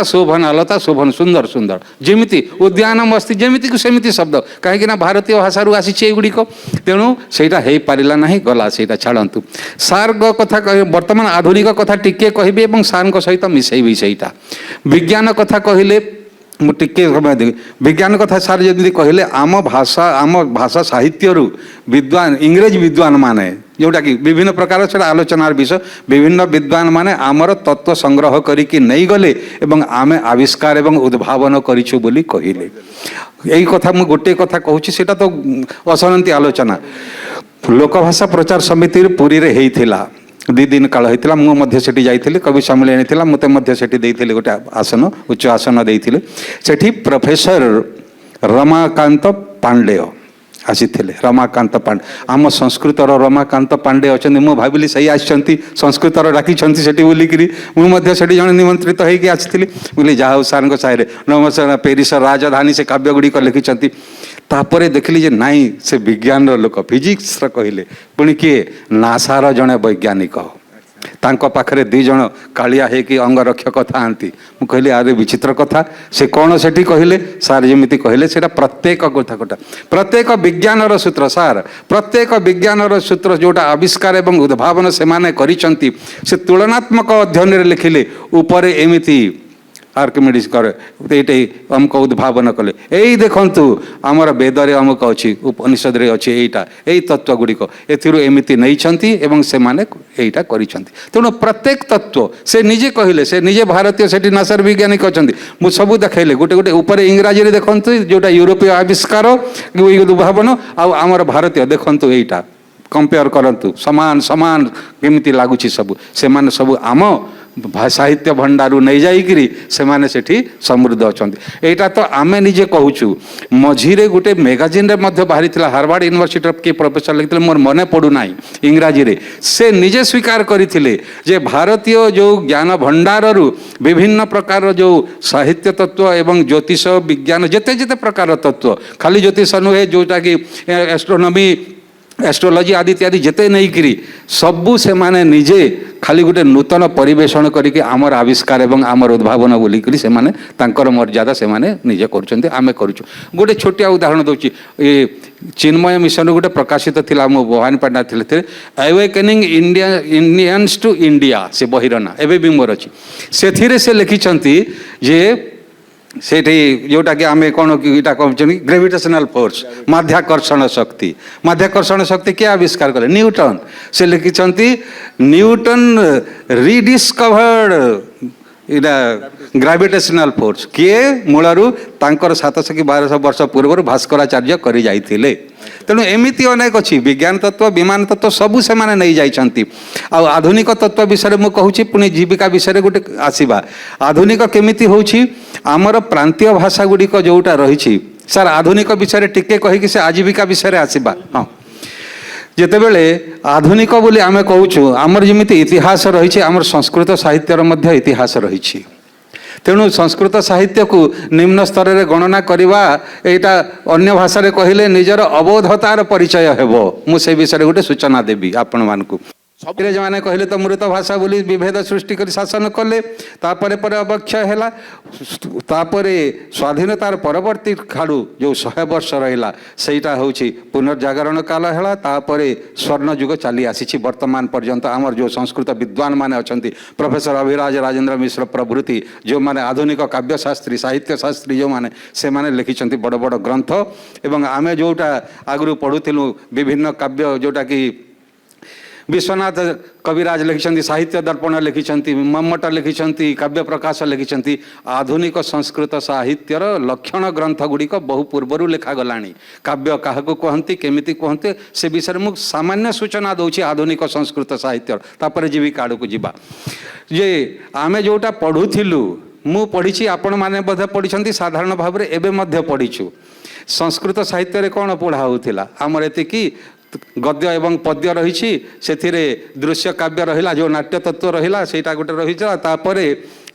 ଶୋଭନ ସୁନ୍ଦର ସୁନ୍ଦର ଯେମିତି ଉଦ୍ୟାନ ମସ୍ତି ଯେମିତିକୁ ସେମିତି ଶବ୍ଦ କାହିଁକି ନା ଭାରତୀୟ ଭାଷାରୁ ଆସିଛି ଏଗୁଡ଼ିକ। ତେଣୁ ସେଇଟା ହେଇପାରିଲା ନାହିଁ ଗଲା ସେଇଟା ଛାଡ଼ନ୍ତୁ। ସାର୍ଙ୍କ କଥା ବର୍ତ୍ତମାନ ଆଧୁନିକ କଥା ଟିକିଏ କହିବି ଏବଂ ସାର୍ଙ୍କ ସହିତ ମିଶାଇବି ସେଇଟା। ବିଜ୍ଞାନ କଥା କହିଲେ ମୁଁ ଟିକେ ସମୟ ଦେବି ବିଜ୍ଞାନ କଥା ସାର୍ ଯେମିତି କହିଲେ ଆମ ଭାଷା ସାହିତ୍ୟରୁ ବିଦ୍ୱାନ ଇଂରେଜ ବିଦ୍ୱାନ ମାନେ ଯେଉଁଟାକି ବିଭିନ୍ନ ପ୍ରକାର ସେଇଟା ଆଲୋଚନାର ବିଷୟ ବିଭିନ୍ନ ବିଦ୍ୱାନ ମାନେ ଆମର ତତ୍ତ୍ୱ ସଂଗ୍ରହ କରିକି ନେଇଗଲେ ଏବଂ ଆମେ ଆବିଷ୍କାର ଏବଂ ଉଦ୍ଭାବନ କରିଛୁ ବୋଲି କହିଲେ। ଏଇ କଥା ମୁଁ ଗୋଟିଏ କଥା କହୁଛି ସେଇଟା ତ ଅସରନ୍ତି ଆଲୋଚନା ଲୋକଭାଷା ପ୍ରଚାର ସମିତି ପୁରୀରେ ହେଇଥିଲା 2 ଦିନ କାଳ ହେଇଥିଲା ମୁଁ ମଧ୍ୟ ସେଠି ଯାଇଥିଲି କବି ସମ୍ମିଳନୀ ଥିଲା ମୋତେ ମଧ୍ୟ ସେଠି ଦେଇଥିଲେ ଗୋଟେ ଆସନ ଉଚ୍ଚ ଆସନ ଦେଇଥିଲେ। ସେଠି ପ୍ରଫେସର ରମାକାନ୍ତ ପାଣ୍ଡେ ଆସିଥିଲେ ରମାକାନ୍ତ ପାଣ୍ଡେ ଆମ ସଂସ୍କୃତର ରମାକାନ୍ତ ପାଣ୍ଡେ ଅଛନ୍ତି ମୁଁ ଭାବିଲି ସେଇ ଆସିଛନ୍ତି ସଂସ୍କୃତର ଡାକିଛନ୍ତି ସେଠି ବୁଲିକିରି ମୁଁ ମଧ୍ୟ ସେଠି ଜଣେ ନିମନ୍ତ୍ରିତ ହେଇକି ଆସିଥିଲି ବୋଲି ଯାହା ହଉ ସାର୍ଙ୍କ ସାହିରେ ନମସ୍କାର ପେରିସର ରାଜଧାନୀ ସେ କାବ୍ୟ ଗୁଡ଼ିକ ଲେଖିଛନ୍ତି। ତାପରେ ଦେଖିଲି ଯେ ନାଇଁ ସେ ବିଜ୍ଞାନର ଲୋକ ଫିଜିକ୍ସର କହିଲେ ପୁଣି କିଏ ନାସାର ଜଣେ ବୈଜ୍ଞାନିକ ତାଙ୍କ ପାଖରେ 2 ଜଣ କାଳିଆ ହେଇକି ଅଙ୍ଗରକ୍ଷକ ଥାଆନ୍ତି। ମୁଁ କହିଲି ଆରେ ବିଚିତ୍ର କଥା ସେ କ'ଣ ସେଠି କହିଲେ ସାର୍ ଯେମିତି କହିଲେ ସେଇଟା ପ୍ରତ୍ୟେକ ବିଜ୍ଞାନର ସୂତ୍ର ସାର୍ ପ୍ରତ୍ୟେକ ବିଜ୍ଞାନର ସୂତ୍ର ଯେଉଁଟା ଆବିଷ୍କାର ଏବଂ ଉଦ୍ଭାବନ ସେମାନେ କରିଛନ୍ତି ସେ ତୁଳନାତ୍ମକ ଅଧ୍ୟୟନରେ ଲେଖିଲେ ଉପରେ ଏମିତି आर्किमिडीज करे ये अमुक उद्भावन कले यही देखु आमर वेदरे अमुक अच्छी उपनिषद अच्छी यहीटा यही तत्व गुड़िक एमती नहीं से माने यहीटा करिसेंती तेणु प्रत्येक तत्व से निजे कहले से निजे भारतीय से नासार वैज्ञानिक अच्छा मुझे सब देखले गोटे गोटे ऊपर इंग्राजी देखु जोटा यूरोपीय आविष्कार उद्भावन आमर भारतीय देखु यहीटा कंपेयर करंतु समान समान केमिति लागुची सब से माने सब आम साहित्य भंडारू नहीं जाइकिरी से माने सेठी समृद्ध अछंती एटा तो आमे निजे कहूछु मझीरे गोटे मैगजीन रे मध्य बाहरी थिला हार्वर्ड यूनिवर्सिटी के प्रोफेसर लिखिले मोर मने पडु नाही इंग्राजी रे से निजे स्वीकार करिथिले जे भारतीय जो ज्ञान भंडाररू विभिन्न प्रकार जो साहित्य तत्व एवं ज्योतिष विज्ञान जेते जेते प्रकार तत्व खाली ज्योतिष नुहे जोटा कि एस्ट्रोनॉमी एस्ट्रोलॉजी आदि इत्यादि जेते नहीं करी सबू से माने निजे खाली गोटे नूतन परिवेषण करके आमर आविष्कार एवं आमर उद्भावन बोलिकी से माने तांकर मर्यादा से माने निजे करुछंती आमे करूछु गोटे छोटिया उदाहरण दउची ए चिन्मय मिशन गोटे प्रकाशित थिला मो भवानी पांडा थिले अवेकनिंग इंडियंस टू इंडिया से बहिरना एबे भी मोर अछि सेथिरे से लिखिछंती जे सेठी जोटा कि आमे कौन इटा कहउछनी ग्रेविटेशनल फोर्स माध्याकर्षण शक्ति क्या आविष्कार कले न्यूटन से लिखिछंती न्यूटन रिडिस्कवर्ड इटा ग्रेविटेशनल फोर्स किए मूलरू तांकर 700 कि 1200 वर्ष पूर्व भास्कराचार्य करि जाइथिले तेणु एमिति अनेक अच्छी विज्ञान तत्व विमान तत्व सबू से माने नहीं जाइछंती आधुनिक तत्व विषय मु कहूची पुणी जीविका विषय गोटे आसीबा आधुनिक केमिति होउची आमर प्रांतीय भाषा गुड़िक जोटा रही सर आधुनिक विषय टिके कहीकि से आजीविका विषय आसीबा हाँ जितेबले आधुनिक बोली आमे कहूछु आमर जमिति इतिहास रही आमर संस्कृत साहित्यर मध्य इतिहास रही तेणु संस्कृत साहित्य को निम्न स्तर में गणना करवा यहाँ अन्य भाषा कहले निजर अबोधतार परिचय हेबो मुझे विषय गोटे सूचना देवी आपण मानकु सबरे जो कहले तो मृत भाषा बोली विभेद सृष्टि कर शासन कले तापरे पर अवक्षय है तापरे स्वाधीनतार परवर्ती खाड़ू जो 100 वर्ष रहा सेटा हूँ पुनर्जागरण काल है तापरे स्वर्ण युग चली आसी वर्तमान पर्यंत आमर जो संस्कृत विद्वान माने अच्छा प्रोफेसर अभिराज राजेंद्र मिश्र प्रभृति जो माने आधुनिक काव्य शास्त्री साहित्य शास्त्री जो माने से माने लिखिछंती बड़ बड़ ग्रंथ एवं आमे जोटा आगु पढ़ुथिलु विभिन्न काव्य जोटा कि विश्वनाथ कविराज लिखिछंती साहित्य दर्पण लिखिछंती मम्मट लिखिछंती काव्य प्रकाश लिखिछंती आधुनिक संस्कृत साहित्यर लक्षण ग्रंथ गुड़िक बहु पूर्वर लिखा गलानी काव्य काहाकू कहती केमिति कहते से विषय मु सामान्य सूचना दौची आधुनिक संस्कृत साहित्य तापर जीविका आड़ को जीवा जे आमे जोटा पढ़ुथिलु मु पढ़ी आपण माने बोधे पढ़ी साधारण भाव में एवं पढ़ीछु संस्कृत साहित्य रे कौन पढ़ा होता आमर एतिकी गद्य एवं पद्य रही से दृश्य काव्य रहा जो नाट्य तत्व रहा सेटा गोटे रही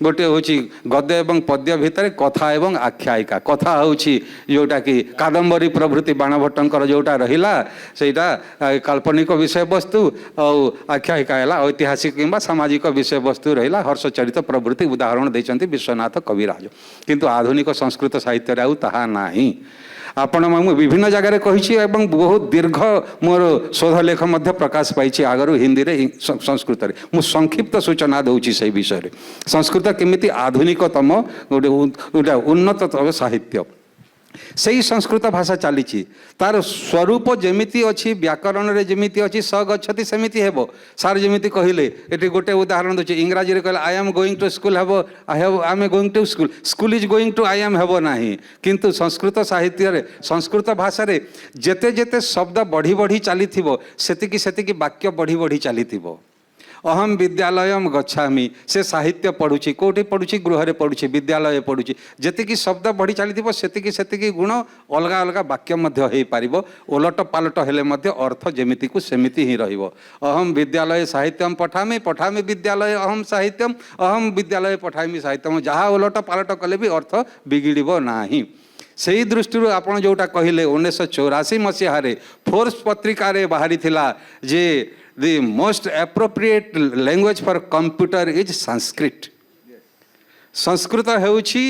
गोटे हूँ गद्य एवं पद्य भितर कथा एवं आख्यायिका कथा हूँ जोटा कि कादम्बरी प्रभृति बाणभट्टंकर जोटा रहा सेटा काल्पनिक विषय वस्तु और आख्यायिका है ऐतिहासिक किंबा सामाजिक विषय वस्तु रहा हर्षचरित प्रभृति उदाहरण देते विश्वनाथ कविराज किंतु आधुनिक संस्कृत साहित्य आउ ताहा नाही आपण विभिन्न जगह कही बहुत दीर्घ मोर शोधलेख प्रकाश पाई आगरू हिंदी रे संस्कृत रे मु संक्षिप्त सूचना दूची से विषय संस्कृत केमिति आधुनिकतम गोटे उन्नततम साहित्य से ही संस्कृत भाषा चली तार स्वरूप जमीती अच्छी व्याकरण रे जमीती अच्छी स गच्छति सेमिति हेबो सार जमीती कहले एटी गोटे उदाहरण दूची इंग्राजी रे कहले I am going to school हेबो I am going to school school is going to I am हेबो नाही किंतु संस्कृत साहित्य रे संस्कृत भाषा रे जेते जेते शब्द बढ़ी बढ़ी चली सेतिकी सेतिकी वाक्य बढ़ी बढ़ी चली अहम विद्यालय गच्छामि से साहित्य पढ़ुची कोठी पढ़ुची गृह रे पढ़ुची विद्यालय पढ़ुची जेतिकी शब्द बढ़ी चली सेतिकी गुण अलग अलग वाक्य मध्य हो पारिबो ओलट पालट हेले मध्य अर्थ जेमिति को सेमिति ही रहिबो अहम विद्यालय साहित्यम पठामि पठामि विद्यालय अहम साहित्यम अहम विद्यालय पठामि साहित्यम जहाँ ओलट पालट कले भी अर्थ बिगिड़िबो नाही से ही दृष्टि आपड़ जोटा कहले 1984 मसीह फोर्स पत्रिका बाहरी थिला जे the most appropriate language for computer is Sanskrit. Sanskrit हेउछि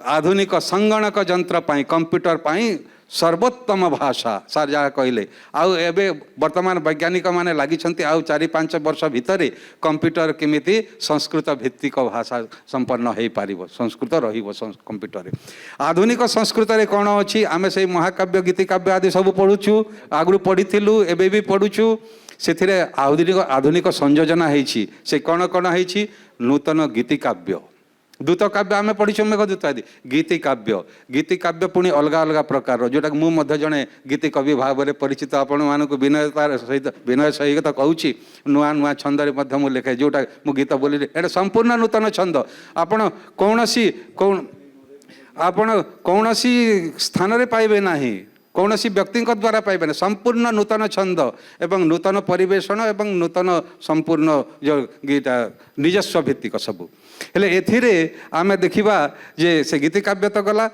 आधुनिक संगणक यंत्र पाई कंप्यूटर पाई सर्वोत्तम भाषा सार जहाँ कहले आउ एबे वर्तमान वैज्ञानिक माने लागिछन्ति आउ 4-5 वर्ष भितरे कंप्यूटर केमिति संस्कृत भित्तिक भाषा संपन्न हो पारिबो संस्कृत रहिबो कंप्यूटर आधुनिक संस्कृत रे कोन अछि आमे से महाकाव्य गीति काव्य आदि सब पढुछु आगु पढिथिलु एबे भी पढुछु सेथिरे आधुनिक संयोजना ହେଇछि से कोन कोन ହେଇछि नूतन गीति काव्य दूत काव्य आम पढ़ी मेघदूत आदि गीति काव्य पुणी अलग अलग प्रकार जोटा मुझे जड़े गीति कवि भाव में परिचित आपण मानक विनय सहित कहूँ नुआ नुआ छंद मुझे लिखे जोटा मु गीत बोली एटा संपूर्ण नूतन छंद आपण कौन स्थान रे पाइबे नाही कौन व्यक्ति द्वारा पाइबे ना संपूर्ण नूतन छंद एवं नूतन परिवेषण एवं नूतन संपूर्ण जो गीता निजस्व भित्तिक सबू हेले एथिरे आमे देखिबा जे से गीति काव्य तो गला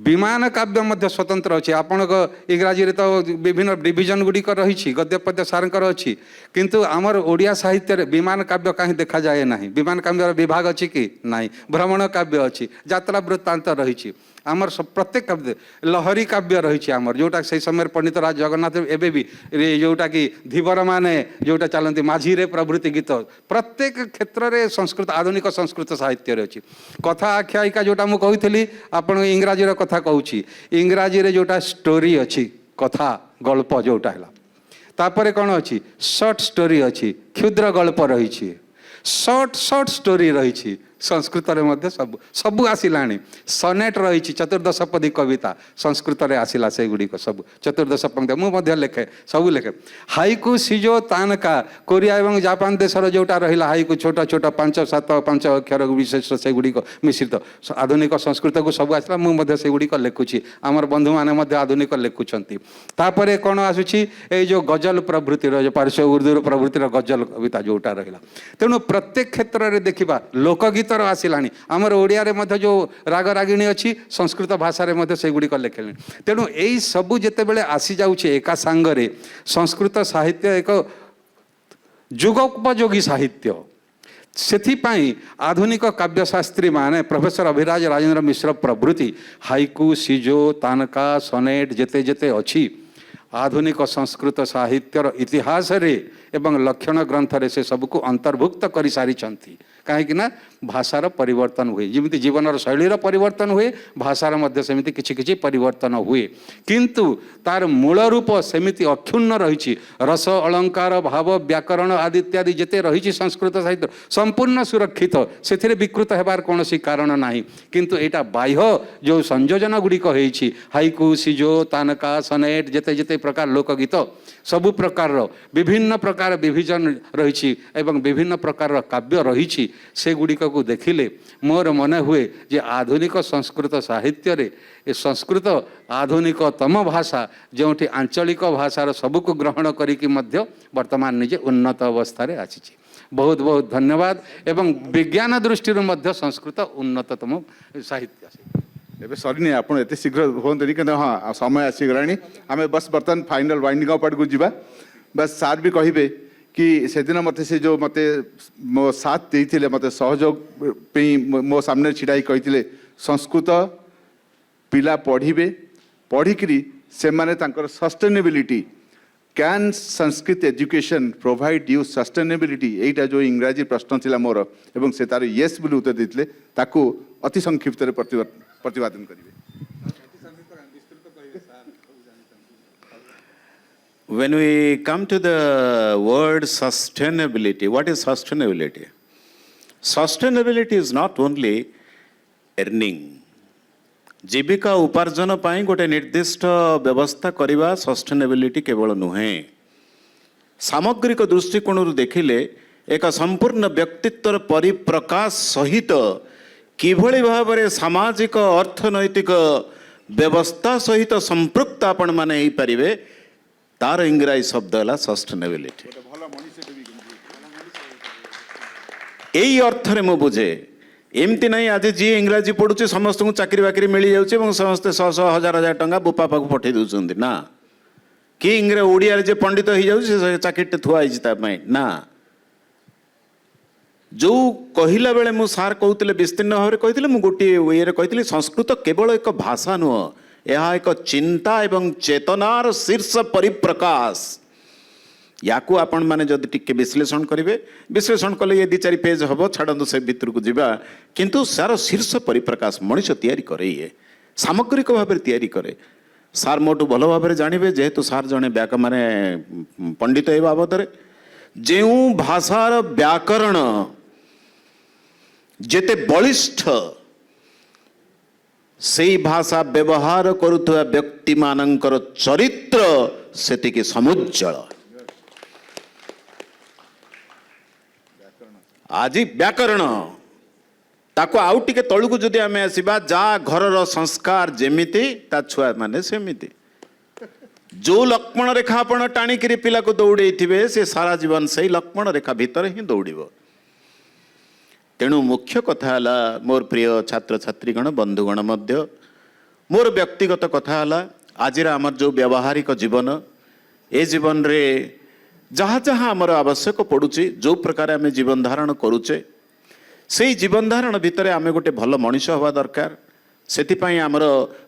विमान काव्य मध्य स्वतंत्र अच्छी आपण इंग्राजी रे तो विभिन्न डिविजन गुड़िक रही गद्य पद्य सारंकर अच्छी किंतु आमर ओडिया साहित्य रे विमान काव्य कहीं देखा जाए ना विमान काव्य विभाग अच्छी कि नहीं भ्रमण काव्य अच्छी यात्रा वृत्तांत रही आमर प्रत्येक काव्य लहरी काव्य रही आमर जोटा से समय पंडित राज जगन्नाथ एवं भी जोटा कि धीवर माने जोटा चलती माझी रे प्रभृति गीत प्रत्येक क्षेत्र में संस्कृत आधुनिक संस्कृत साहित्य अच्छी कथा आख्यायिका जोटा मुझे कही आपण इंग्राजी कथा कहूँ इंग्राजी रे जोटा स्टोरी अच्छी कथा गल्प जोटा है तापर कौन अच्छी शॉर्ट स्टोरी अच्छी क्षुद्र गल्प रही शॉर्ट स्टोरी रही संस्कृत रे मध्य सब सबू आसला सनेट रही चतुर्दशपदी कविता संस्कृत रे आसला से गुड़िक सब चतुर्दश पंक्ति मुझे लिखे सबू लिखे हाइकु सिजो तानका कोरिया एवं जापान देशर जोटा रहा हाइकु छोट छोट 5-7 अक्षर विशेष से गुड़िक मिश्रित आधुनिक संस्कृत को सब आसला मुझे से गुड़िक लिखुची आमर बंधु मैंने आधुनिक लिखुंट तापर कौन आसूची ये जो गजल प्रभृतिर जो पार्श्व उर्दू प्रभृतिर गजल कविता जोटा रहा तेणु प्रत्येक क्षेत्र में देखा लोकगीत आसला आमर ओडिया रे मध्य जो राग रागिणी अच्छी संस्कृत भाषा रे मध्य से गुड़िक लिखले तेणु यही सबू जितेबले आसी जाउछे एका सांगरे संस्कृत साहित्य एक जुगोपयोगी साहित्य सेथिपाई आधुनिक काव्यशास्त्री माने प्रोफेसर अभिराज राजेंद्र मिश्र प्रभृति हाइकु सिजो तानका सनेट जेते जेते अच्छी आधुनिक संस्कृत साहित्यर इतिहास रे एवं लक्षण ग्रंथ रे से सबको अंतर्भुक्त कर सारी कहीं भाषार परिवर्तन हुए जमी जीवन शैलीर परिवर्तन हुए भाषार मध्य सेमिति किछि किछि परिवर्तन हुए किंतु तार मूल रूप सेमिति अक्षुण्ण रही रस अलंकार भाव व्याकरण आदि इत्यादि जेते रही संस्कृत साहित्य संपूर्ण सुरक्षित से विकृत होबार कौन कारण नहीं किंतु एटा बाह्य जो संयोजन गुड़िक होइछि हाइकु सिजो तानका सनेट जेते जेते प्रकार लोकगीत सबु प्रकार विभिन्न प्रकार विभिजन रही एवं विभिन्न प्रकार काव्य रही से गुड़िक को देखिले मोर मन हुए जे आधुनिक संस्कृत साहित्य रे ए संस्कृत आधुनिकतम भाषा जो आंचलिक भाषार सबको ग्रहण करिकी मध्य वर्तमान निजे उन्नत अवस्था रे आछि बहुत बहुत धन्यवाद एवं विज्ञान दृष्टि मध्य संस्कृत उन्नततम साहित्य एबे सरी आप एत शीघ्र हमें कि हाँ समय आसीगला आम बस बर्तमान फाइनाल वाइंडिंग अप आड़ जा बस सार भी कहे कि सेदिन मत से जो मत मो साथ देते मत सहयोग मो सामने छिड़ाई कही संस्कृत पिला पढ़े पढ़िकी से माने sustainability can Sanskrit education provide you sustainability यहीटा जो इंग्राजी प्रश्न थिला मोर एवं से तार येस बोली उत्तर देते ताकू अति संक्षिप्त प्रतिपादन करेंगे। When we come to the word sustainability, what is sustainability? Sustainability is not only earning. जीविका उपार्जन पाई गोटे निर्दिष्ट व्यवस्था करवा सस्टेनेबिलिटी केवल नुहे सामग्रिक दृष्टिकोण देखिले एक संपूर्ण व्यक्तित्व परिप्रकाश सहित किभली भाव में सामाजिक अर्थनैतिक व्यवस्था सहित संपृक्त आपण माने ही पारिबे तार इंग्राजी शब्द है सस्टेनेबिलिटी यही अर्थ रे मु बुझे एमती नहीं आज जी इंग्राजी पढ़ुचे समस्त को चाकरी बाकरी मिल जाऊँ समस्ते 100 हजार हजार टंका बोपा पाक पठे दूसरी ना कि इंग्रे ओडिया जे पंडित हो जाऊँ चाकरी थुआई ना जो कहला बेले मु सार कहते विस्तीर्ण भाव में कही गोटे वे कही संस्कृत केवल एक भाषा नुह यह एक चिंता एवं चेतनार शीर्ष परिप्रकाश। याकू आपण माने जदि टिके विश्लेषण करेंगे, विश्लेषण कले ये 2-4 पेज हम छाड़ू से भीतर को जावा, किंतु सार शीर्ष परिप्रकाश मनुष्य तैयारी करे, ये सामग्रिक भाव में तैयारी करे। सार मोटू भल भाव जानवे, जेहेतु सार जड़े माने पंडित ए बाबद जो भाषार व्याकरण जेते बलिष्ठ, से भाषा व्यवहार करुवा व्यक्ति मानकर चरित्र सेतिके समुज्जल। आज व्याकरण ताको आउ टिके तळुको जदि आमे आसीबा, जा घरर संस्कार जेमिति ता छुआ माने सेमिति। जो लक्ष्मण रेखा आपण टाणिकी पिला को दौड़े थिबे, से सारा जीवन से लक्ष्मण रेखा भीतर ही दौड़िबो। तेणु मुख्य कथा हला मोर प्रिय छात्र छात्रीगण बंधुगण मध्य, मोर व्यक्तिगत कथा हला आज आमर जो व्यावहारिक जीवन, ए जीवन रे जहाँ जहाँ आमर आवश्यक पड़ुची, जो प्रकार आम जीवन धारण करुचे, से जीवन धारण भितर आम गोटे भल मनीष हवा दरकार। सेथिपाई आमर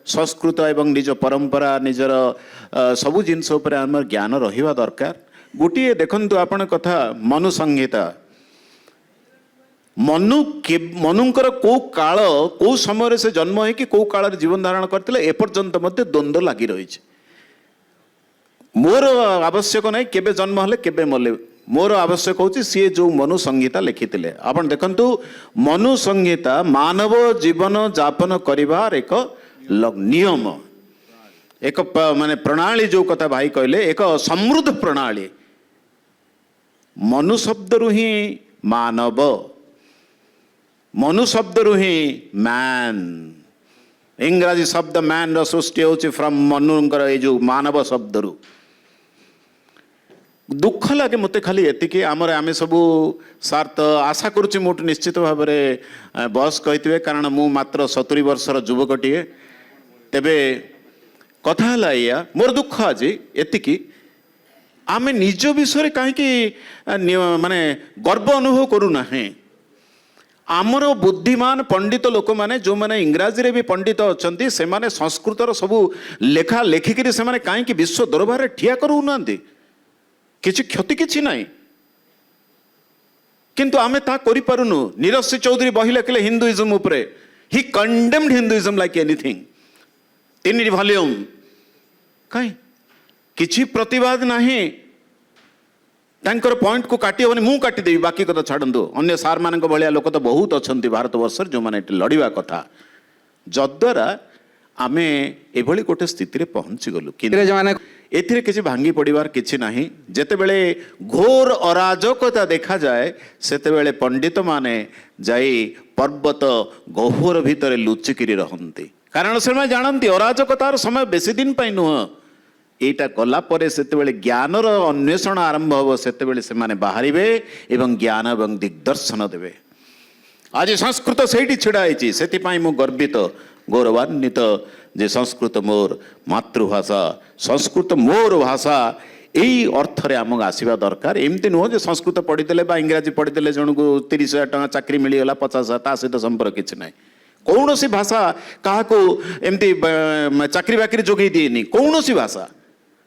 संस्कृत एवं निज परंपरा निजर सबु जिनस उपर आमर ज्ञान रहिबा दरकार। गोटे देखंतु आपण कथा मनु संहिता, मनुंकर को काल को समय से जन्म है कि को काल जीवन धारण करते एपर्यंत मध्य द्वंद्व लगी रही। मोर आवश्यक नहीं केबे जन्म हले केबे मले, मोर आवश्यक होची सी जो मनु संहिता लिखिथिले। आपण देखंतु मनु संहिता मानव जीवन जापन करिवार एक नियम, एक माने प्रणाली, जो कथा भाई कहले एक समृद्ध प्रणाली। मनु शब्द रु ही मानव, मनु शब्द रु ही मैन, इंग्राजी शब्द मैन रो सृष्टि होची फ्रॉम मनुंकर ए जो मानव शब्द रु। दुख लगे मत खाली एतिकी आमर आमे सबू सार तो आशा करुच्ची मोटू निश्चित भाव में बस कही, कारण मु मात्र 70 वर्षर युवकटीए। तेबे कथा हला या मोर दुख आज एतिकी आमे निज विषय कहीं माने गर्व अनुभव करूना है। आमर बुद्धिमान पंडित लोक माने जो माने इंग्राजी रे भी पंडित अछंती, से माने संस्कृतर सबू लेखा लेखिकी से माने कहीं विश्व दरबार ठिया करूना किछि क्षति किछि नहीं, किंतु आमे ता करि पारुनु। नीरज सिंह चौधरी बही लिखले हिंदुइज्म उपरे, he condemned Hinduism like anything, 3 volume. कहीं किछि प्रतिवाद नहीं, तांकर पॉइंट को काटी होनी, मु काटी देबी, बाकी कथा छाड़ंतु। अन्य सार मानक भलिया लोक तो बहुत अछंती भारत वर्ष जो माने लड़िबा कथा, जद्वारा आमे एभली गोटे स्थिति रे पहुंची गलु। किंतु एथिरे किछि भांगी पड़िबार किछि नाही। जेतेबेले घोर अराजकता देखा जाए, सेतेबेले पंडित माने जाई पर्वत गह्वर भितरे लुचिकिरी रहंती, कारण से जानती अराजकतार समय बेसी दिन पाई नुह। एटा गला परे सेतेबेले ज्ञानर अन्वेषण आरंभ हो, सेतेबेले से माने बाहरिबे एवं ज्ञान एवं दिग्दर्शन देबे। आज संस्कृत सेठी छिड़ा होइछि, सेतिपाई मु गर्वित गौरवान्वित जे संस्कृत मोर मातृभाषा, संस्कृत मोर भाषा, यही अर्थ रे आमक आसवा दरकार। एमती नुह जे संस्कृत पढ़ीदेले बा इंग्राजी पढ़ीदेले जन को 30,000 टका चाकरी मिलगला 50,000 ता सहित संपर्क किछि नाही। कौन सी भाषा क्या एमती चाकरी बाकरी जोगे दिएनी, कौन सी भाषा,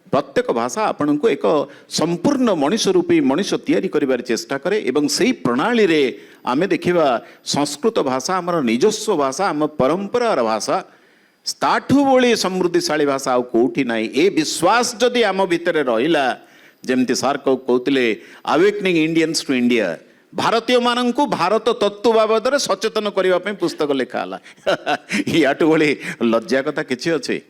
प्रत्येक भाषा आपण को एक संपूर्ण मनुष्य रूपी मनुष्य तैयारी करिबार चेष्टा करे। एवं सही प्रणाली रे आमे देखिबा संस्कृत भाषा आमर निजस्व भाषा, आम परंपरार भाषा, ताठू भली समृद्धिशाली भाषा आउ कोठी नाही। ए विश्वास जदि आम भितर रहिला, जेमती सार कहते अवेकनिंग इंडियंस टू इंडिया, भारतीय मानू भारत तत्व बाबद सचेतन करने पुस्तक लिखाला। याठू भली लज्जा कथा किछि अछि।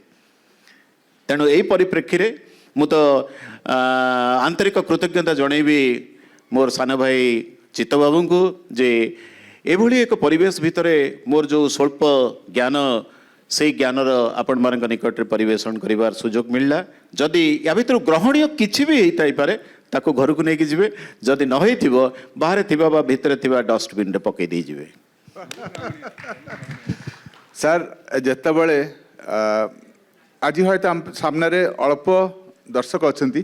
तेणु यही परिप्रेक्षी रे मु तो आंतरिक कृतज्ञता जनइबी मोर सान भाई चित्त बाबू को, जे एभली एक परिवेश भितरे मोर जो स्वल्प ज्ञान से ज्ञानर आपण मानक निकट रे परिवेशन करिवार सुजोग मिलला। जदि या भितर ग्रहणीय किछि भी हेइताई पारे, ताको घर को लेके जिवे, जदि न हेइथिबो बाहर थिबा बा भितर थिबा डस्टबिन रे पकई दी जिवे। सर जेतेबेले आज हयतो आम सामने रे अल्प दर्शक अछंती,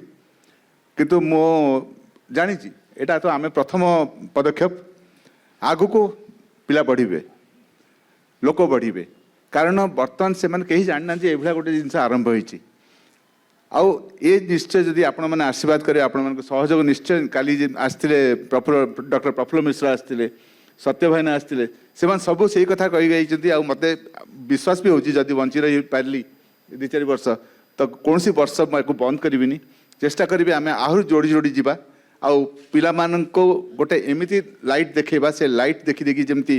किंतु मो जानी एटा तो आमे प्रथम पदक्षेप। आगु को पिला बढ़िबे, लोक बढ़िबे, कारण बर्तमान से कहीं जानी ना ये गोटे जिन आरंभ होती आउ ये निश्चय जदि आपण मैंने आशीर्वाद करें आपण मान सहयोग निश्चय काली आसते प्रफुल्ल डॉक्टर प्रफुल्ल मिश्र आसते सत्य भाईना आसते से सब से कथा कही गई आ मत विश्वास भी होची जदि बंची रही पार्ली 2-4 वर्ष तो कौन सी वर्ष को बंद करी चेष्टा करी आम आहरी जोड़ी जोड़ी जावा आउ पिला माननको गोटे एमिति लाइट देखेबा से लाइट देखी देखी जमती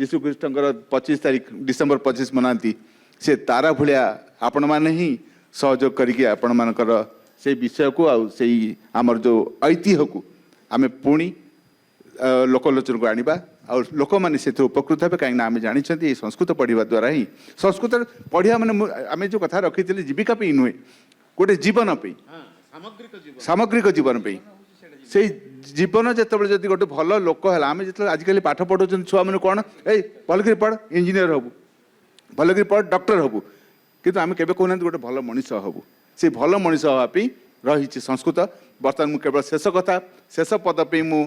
यीशु ख्रीष्टर 25 तारीख डिसेम्बर 25 मनाती से तारा भलिया आपण माने ही सहयोग करिके आपण मानकर से विषय को आउ से आमर जो ऐतिह्य को आमे पुणी लोकलोचन को आनिबा और लोक मैंने से उपकृत हे कहीं आम जानी संस्कृत पढ़ा द्वारा ही संस्कृत पढ़िया मैंने आम जो कथा रखी जीविका नुहे गोटे जीवन पे सामग्रिक जीवन पे से जीवन जिते जब गोटे भल लोक है आम जो आजिकल पाठ पढ़ाऊँ छुआ मैंने कौन ए भलकर पढ़ इंजीनियर हबू भलकर पढ़ डॉक्टर हबू किंतु आम केवे कहना गोटे भल मनीष हबू से भल मनीष हाँपी रही संस्कृत बर्तमान मुझे केवल शेष कथा शेष पद पे मु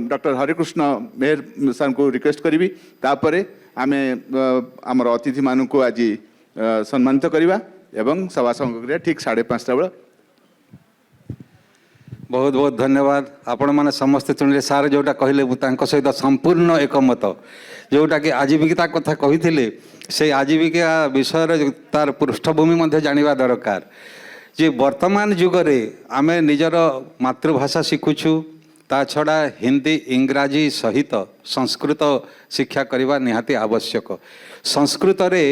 डॉक्टर हरिकृष्ण मेहर सर को रिक्वेस्ट करी तापर आम आमर अतिथि मान को आज सम्मानित करवा एवं सभा संग ठीक 5:30 बेला बहुत बहुत धन्यवाद आपण मैंने समस्ते शुणिले सार जोटा कहले सहित संपूर्ण एकमत जोटा कि आजीविका कथा कही से आजीविका विषय तार पृष्ठभूमि जानवा दरकार जे वर्तमान जुगरे आमे निजर मातृभाषा शिखुछु ता छड़ा हिंदी इंग्राजी सहित संस्कृत शिक्षा करने निहाती आवश्यक संस्कृत रे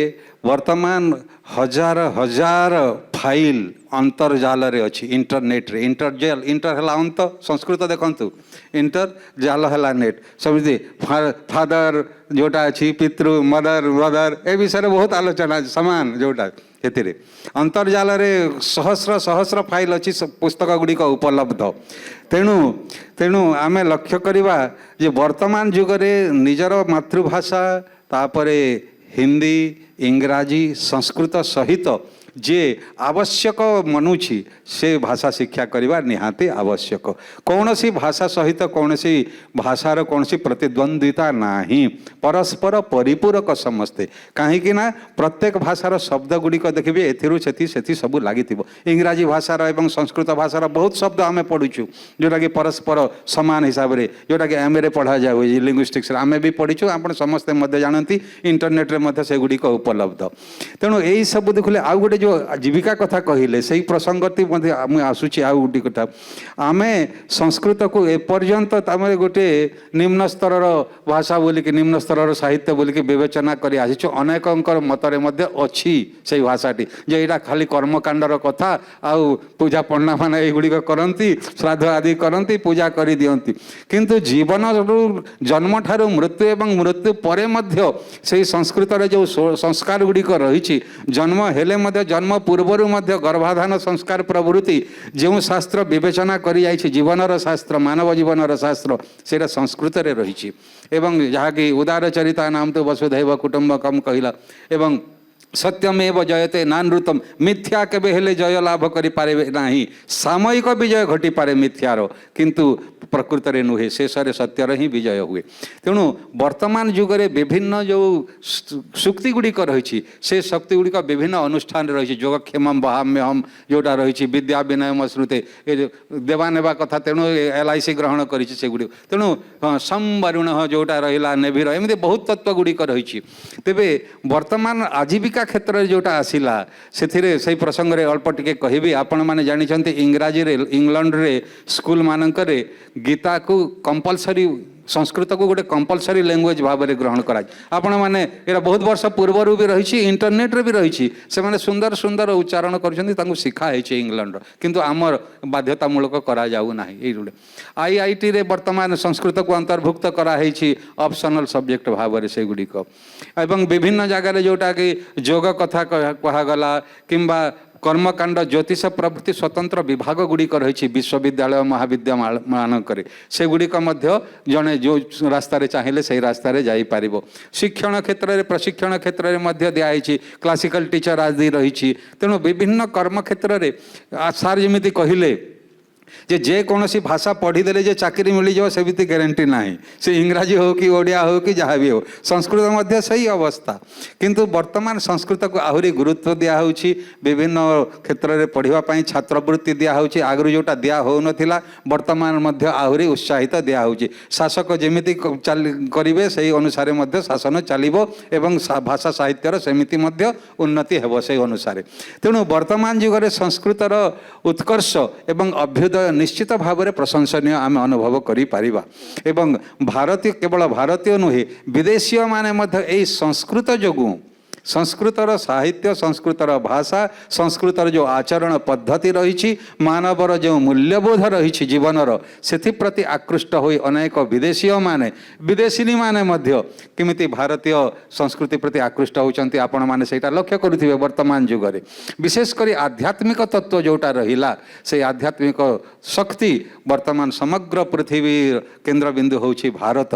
वर्तमान हजार हजार फाइल अंतर्जाल रे अच्छी इंटरनेट रे इंटर है अंत संस्कृत देखंतु इंटर जाल है नेट समझे फादर जोटा अच्छी पितृ मदर ए विषय बहुत आलोचना सामान जोटा एतिरे अंतर्जाल रे सहस्र सहस्र फाइल अच्छी पुस्तक गुड़िक उपलब्ध तेणु तेणु आम लक्ष्य करवा जे वर्तमान जुगरे निजर मातृभाषा तापरे हिंदी इंग्राजी संस्कृत सहित जे आवश्यक मनुछि से भाषा शिक्षा करवा निहाती आवश्यक कौन सी भाषा सहित कौन सी भाषार कौन सी प्रतिद्वंद्विता नहीं परस्पर परिपूरक समस्ते कहीं ना प्रत्येक भाषार शब्द गुड़िक देखिए एथि सब लगी इंग्राजी भाषार एवं संस्कृत भाषार बहुत शब्द आम पढ़ुचु जोटा कि परस्पर सामान हिसाब से जोटा कि एम ए पढ़ा जाए लिंग्विस्टिक्स आम भी पढ़ीचु आप समस्ते जानती इंटरनेट रे से गुड़िक उपलब्ध तेणु यही सब देखले आउ गोटे जो जीविका कथा कहले से प्रसंगति आसूची आउ गोटे कथा आम संस्कृत को एपर्यंत गोटे निम्न स्तर भाषा बोलिक निम्न स्तर साहित्य बोलिक विवेचना कर आसीचु अनेकंकर मतरे मध्य अच्छी से भाषाटी जे यहाँ खाली कर्मकांडर कथा आउ पूजा पण्डा मान युड़िक करती श्राद्ध आदि करती पूजा कर दियंती किंतु जीवन जन्म ठारू मृत्यु एवं मृत्यु परे मध्य से संस्कृत जो संस्कार गुड़िक रही जन्म हेले मध्य जन्म पूर्वर मध्य गर्भाधान संस्कार प्रवृत्ति जो शास्त्र विवेचना कर जीवनर शास्त्र मानव जीवनर शास्त्र से संस्कृत रे रही एवं जहाँकि उदार चरिता नाम तो वसुधैव कुटुंबकम कहला एवं सत्यमेव जयते नानृतम मिथ्या केबे हेले जय लाभ करि पारे नाही सामयिक विजय घटी पारे मिथ्यार किंतु प्रकृत रे नुहे शेषरे सत्यर ही विजय हुए तेणु वर्तमान जुगरे विभिन्न जो शक्ति गुड़िक रही से शक्ति गुड़िक विभिन्न अनुष्ठान रही योगक्षेम बहाम्यहम जोटा रही विद्या विनय श्रुते देवा नेवा कथा तेणु LIC ग्रहण कर तेणु संवरुण जोटा रहा नेभीर एमती बहुत तत्व गुड़िक रही तेबे वर्तमान आजीविका क्षेत्र में जोटा आसला से प्रसंग में अल्प टिके कहबी आपण मैंने जानते इंग्राजी रे इंग्लैंड रे स्कूल मानकरे गीता को कंपलसरी संस्कृत को गोटे कंपलसरी लैंग्वेज भाव में ग्रहण कराए आपण मैंने ये बहुत वर्ष पूर्वर भी रही इंटरनेट रे भी रही से सुंदर सुंदर उच्चारण कर शिखाई इंग्लैंड किंतु आमर बाध्यतामूलक करा जाऊ नाही ये IIT रे वर्तमान संस्कृत को अंतर्भुक्त कराई ऑप्शनल सब्जेक्ट भाव में से गुड़िक एवं विभिन्न जगार जोटा कि योग कथा कहगला किंबा कर्मकांड ज्योतिष प्रभृति स्वतंत्र विभाग गुड़िक रही विश्वविद्यालय महाविद्यालय मानक से गुड़िक जड़े जो रास्तार चाहिए से रास्तार जापर शिक्षण क्षेत्र में प्रशिक्षण क्षेत्र में दिखाई क्लासिकल टीचर आदि रही तेणु विभिन्न कर्म क्षेत्र में सार जमी कहले जे कौन सी भाषा पढ़ीदे जे चाकरी मिल जाए सेमती ग्यारंटी ना से इंग्राजी हो कि ओडिया हो कि जहाँ भी हो संस्कृत मध्य सही अवस्था किंतु वर्तमान संस्कृत को आहरी गुरुत्व दिया विभिन्न क्षेत्र में पढ़ाई छात्रवृत्ति दिया आगु जोटा दिया हो नथिला वर्तमान मध्य आहरी उत्साहित दिया शासक जमीती करेंगे से अनुसार मध्य शासन चलो एवं भाषा साहित्यर सेमिति मध्य उन्नति हेब से अनुसार तेणु वर्तमान जुगे संस्कृतर उत्कर्ष एवं अभ्युदय निश्चित भाव में प्रशंसनीय आम अनुभव करिपारिबा एवं भारतीय केवल भारतीय नुहे विदेशीय माने मध्य एई संस्कृत जोगु संस्कृतर साहित्य संस्कृतर भाषा संस्कृतर जो आचरण पद्धति रही मानवर जो मूल्यबोध रही जीवनर से प्रति आकृष्ट हो अनेक विदेशीय माने विदेशिनी माने मध्य किमिति भारतीय संस्कृति प्रति आकृष्ट होती आपण माने सेटा लक्ष्य करुथिबे वर्तमान जुगरे विशेषकर आध्यात्मिक तत्व जोटा रहिला से आध्यात्मिक शक्ति वर्तमान समग्र पृथ्वी केन्द्रबिंदु होछि भारत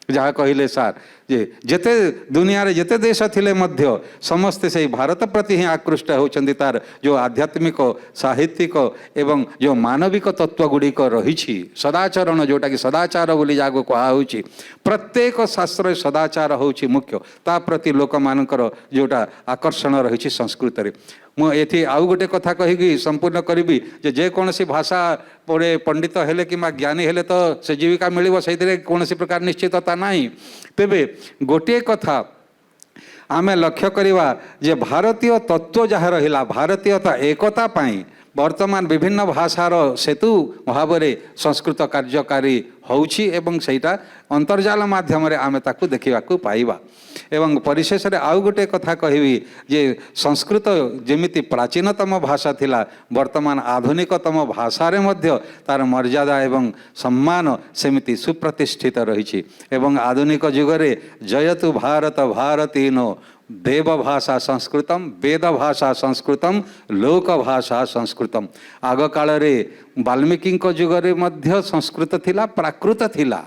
जहाँ कहले सार जे जेते दुनिया रे जेते देश थिले मध्य समस्ते से भारत प्रति ही आकृष्ट होचंदी तार जो आध्यात्मिक साहित्यिक एवं जो मानविक तत्व गुड़िक रही सदाचरण जोटा कि सदाचार बोली जागो कहुच्छी प्रत्येक शास्त्र सदाचार होची मुख्य ता प्रति लोक मानकर जोटा आकर्षण रही संस्कृत रे मुझे आउ गोटे कथा कहीकि संपूर्ण करी जेकोसी भाषा पढ़े पंडित हेले कि ज्ञानी हेले तो से जीविका मिल से कौन प्रकार निश्चितता नहीं तेबे गोटे कथा आमे लक्ष्य करिवा जे भारतीय तत्व जहाँ रहिला भारतीयता एकता पाई वर्तमान विभिन्न भाषार सेतु भाव में संस्कृत कार्यकारी होउछि एवं सेटा अंतर्जाल माध्यम आमे ताकू देखा पाइबा एवं परिशेष आउ गोटे कथा कहबी जे संस्कृत जेमिति प्राचीनतम भाषा थिला वर्तमान आधुनिकतम भाषा रे मध्य तार मर्यादा एवं सम्मान सेमिति सुप्रतिष्ठित रही एवं आधुनिक जुगरे जयतु भारत भारतीनो देव भाषा संस्कृतम वेद भाषा संस्कृतम लोक भाषा संस्कृतम आग काल रे वाल्मीकि जुगरे मध्य संस्कृत थिला प्राकृत थिला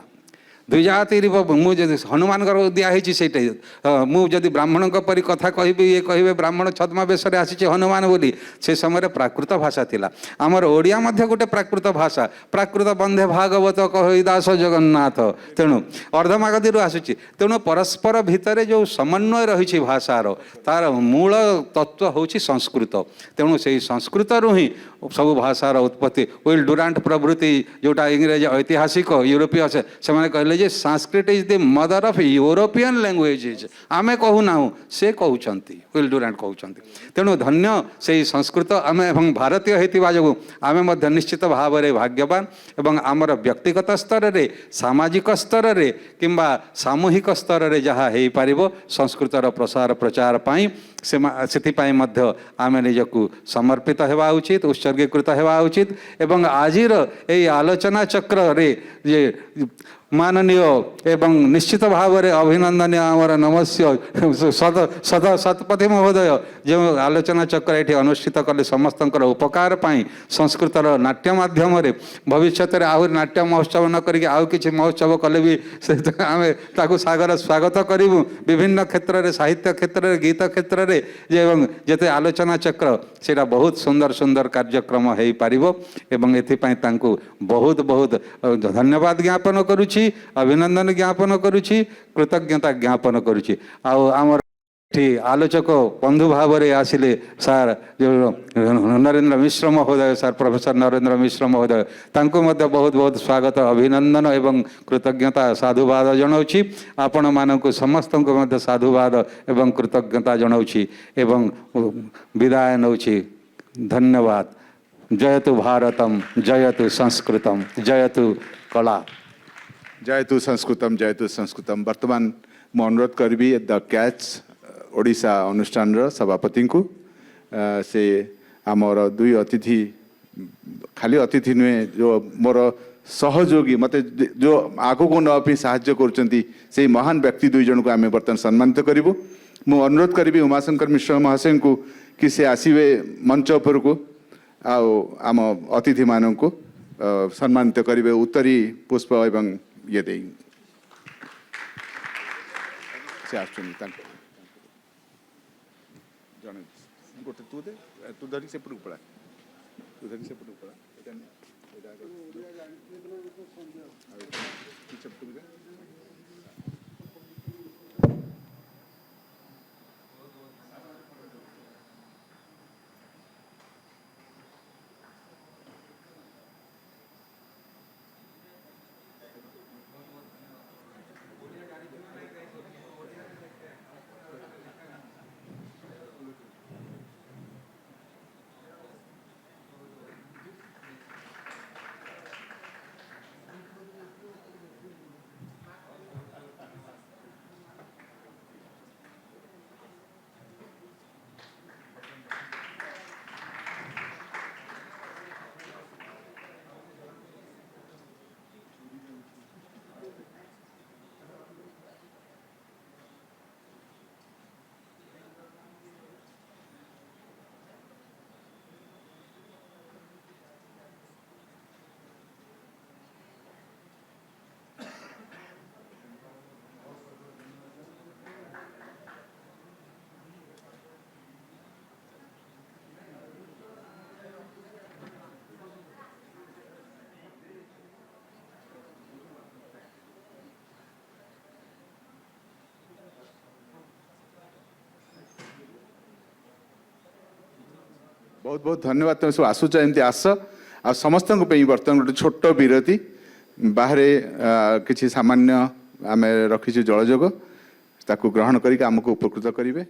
दुई जाति मुझे हनुमान दिखाई से मुझे ब्राह्मण परी कथा कहि ये कहे ब्राह्मण छद्मवेश आसी हनुमान बोली से समय प्राकृत भाषा थिला आमर ओडिया मध्य गोटे प्राकृत भाषा प्राकृत बंधे भागवत कहि दास जगन्नाथ तेणु अर्धमागधी आसूची तेणु परस्पर भितर जो समन्वय रही भाषार तार मूल तत्व होची संस्कृत तेणु से संस्कृत ही सब भाषार उत्पत्ति विल डुरांट प्रभृति जोटा इंग्रेज ऐतिहासिक यूरोपीय से कहले जे Sanskrit is the mother of European languages आमे कहूना से कहउछंती विल डुरांट कहउछंती तेणु धन्य से संस्कृत आमे एवं भारतीय हेतिबा जो आमे मध्य निश्चित भाव में भाग्यवान एवं आमर व्यक्तिगत स्तर रे सामाजिक स्तर रे किंबा सामूहिक स्तर रे जहाँ हो पारिबो संस्कृतर प्रसार प्रचार पाई से मध्य आमे निजकू समर्पित हेबा उचित उत्सर्गीकृत हेबा उचित एवं आजिर यही आलोचना चक्र रे जे माननीय एवं निश्चित भाव में अभिनंदनीय आमर नमस्य शतपथी महोदय जो आलोचना चक्र ये अनुष्ठित कले समस्त उपकार पाई संस्कृतर नाट्य माध्यम भविष्य में आहरी नाट्य महोत्सव न करके आउ किसी महोत्सव कले भी आम ताकू सागर स्वागत करूँ विभिन्न क्षेत्र में साहित्य क्षेत्र में गीत क्षेत्र में एवं जिते आलोचना चक्र से बहुत सुंदर सुंदर कार्यक्रम हो पार एवं एथिपाई तांकू बहुत बहुत धन्यवाद ज्ञापन करुछि अभिनंदन ज्ञापन करुछि कृतज्ञता ज्ञापन करुछि आमर आलोचक बंधु भाव में आसिले सार जो नरेंद्र मिश्र महोदय सार प्रोफेसर नरेंद्र मिश्र महोदय तांको मध्य बहुत बहुत स्वागत अभिनंदन एवं कृतज्ञता साधुवाद जनाऊँगी आपण मानक समस्त मध्य साधुवाद एवं कृतज्ञता जनाऊँगी एवं विदाय नौछि धन्यवाद जयतु भारतम जयतु संस्कृतम जयतु कला जयतु संस्कृतम वर्तमान मु अनुरोध करी द कैच ओडिशा अनुष्ठान सभापति को से आमर दुई अतिथि खाली अतिथि नुहे जो मोर सहयोगी मत जो आग को नापी साहाय्य कर महान व्यक्ति दुई जन को आम बर्तमान सम्मानित करूँ मु अनुरोध करी उमाशंकर मिश्र महाशय को कि से आसवे मंच उपर को आम अतिथि मान को सम्मानित करेंगे उत्तरी पुष्प एवं ये दे गोटे तू धरी से पड़ा बहुत बहुत धन्यवाद तुम सब आसुच एमती आस आ समस्त बर्तमान गोटे छोट विरति बाहर किसी सामान्य आम रखीचु जलजोग ताकू ग्रहण करके आमको उपकृत करेंगे।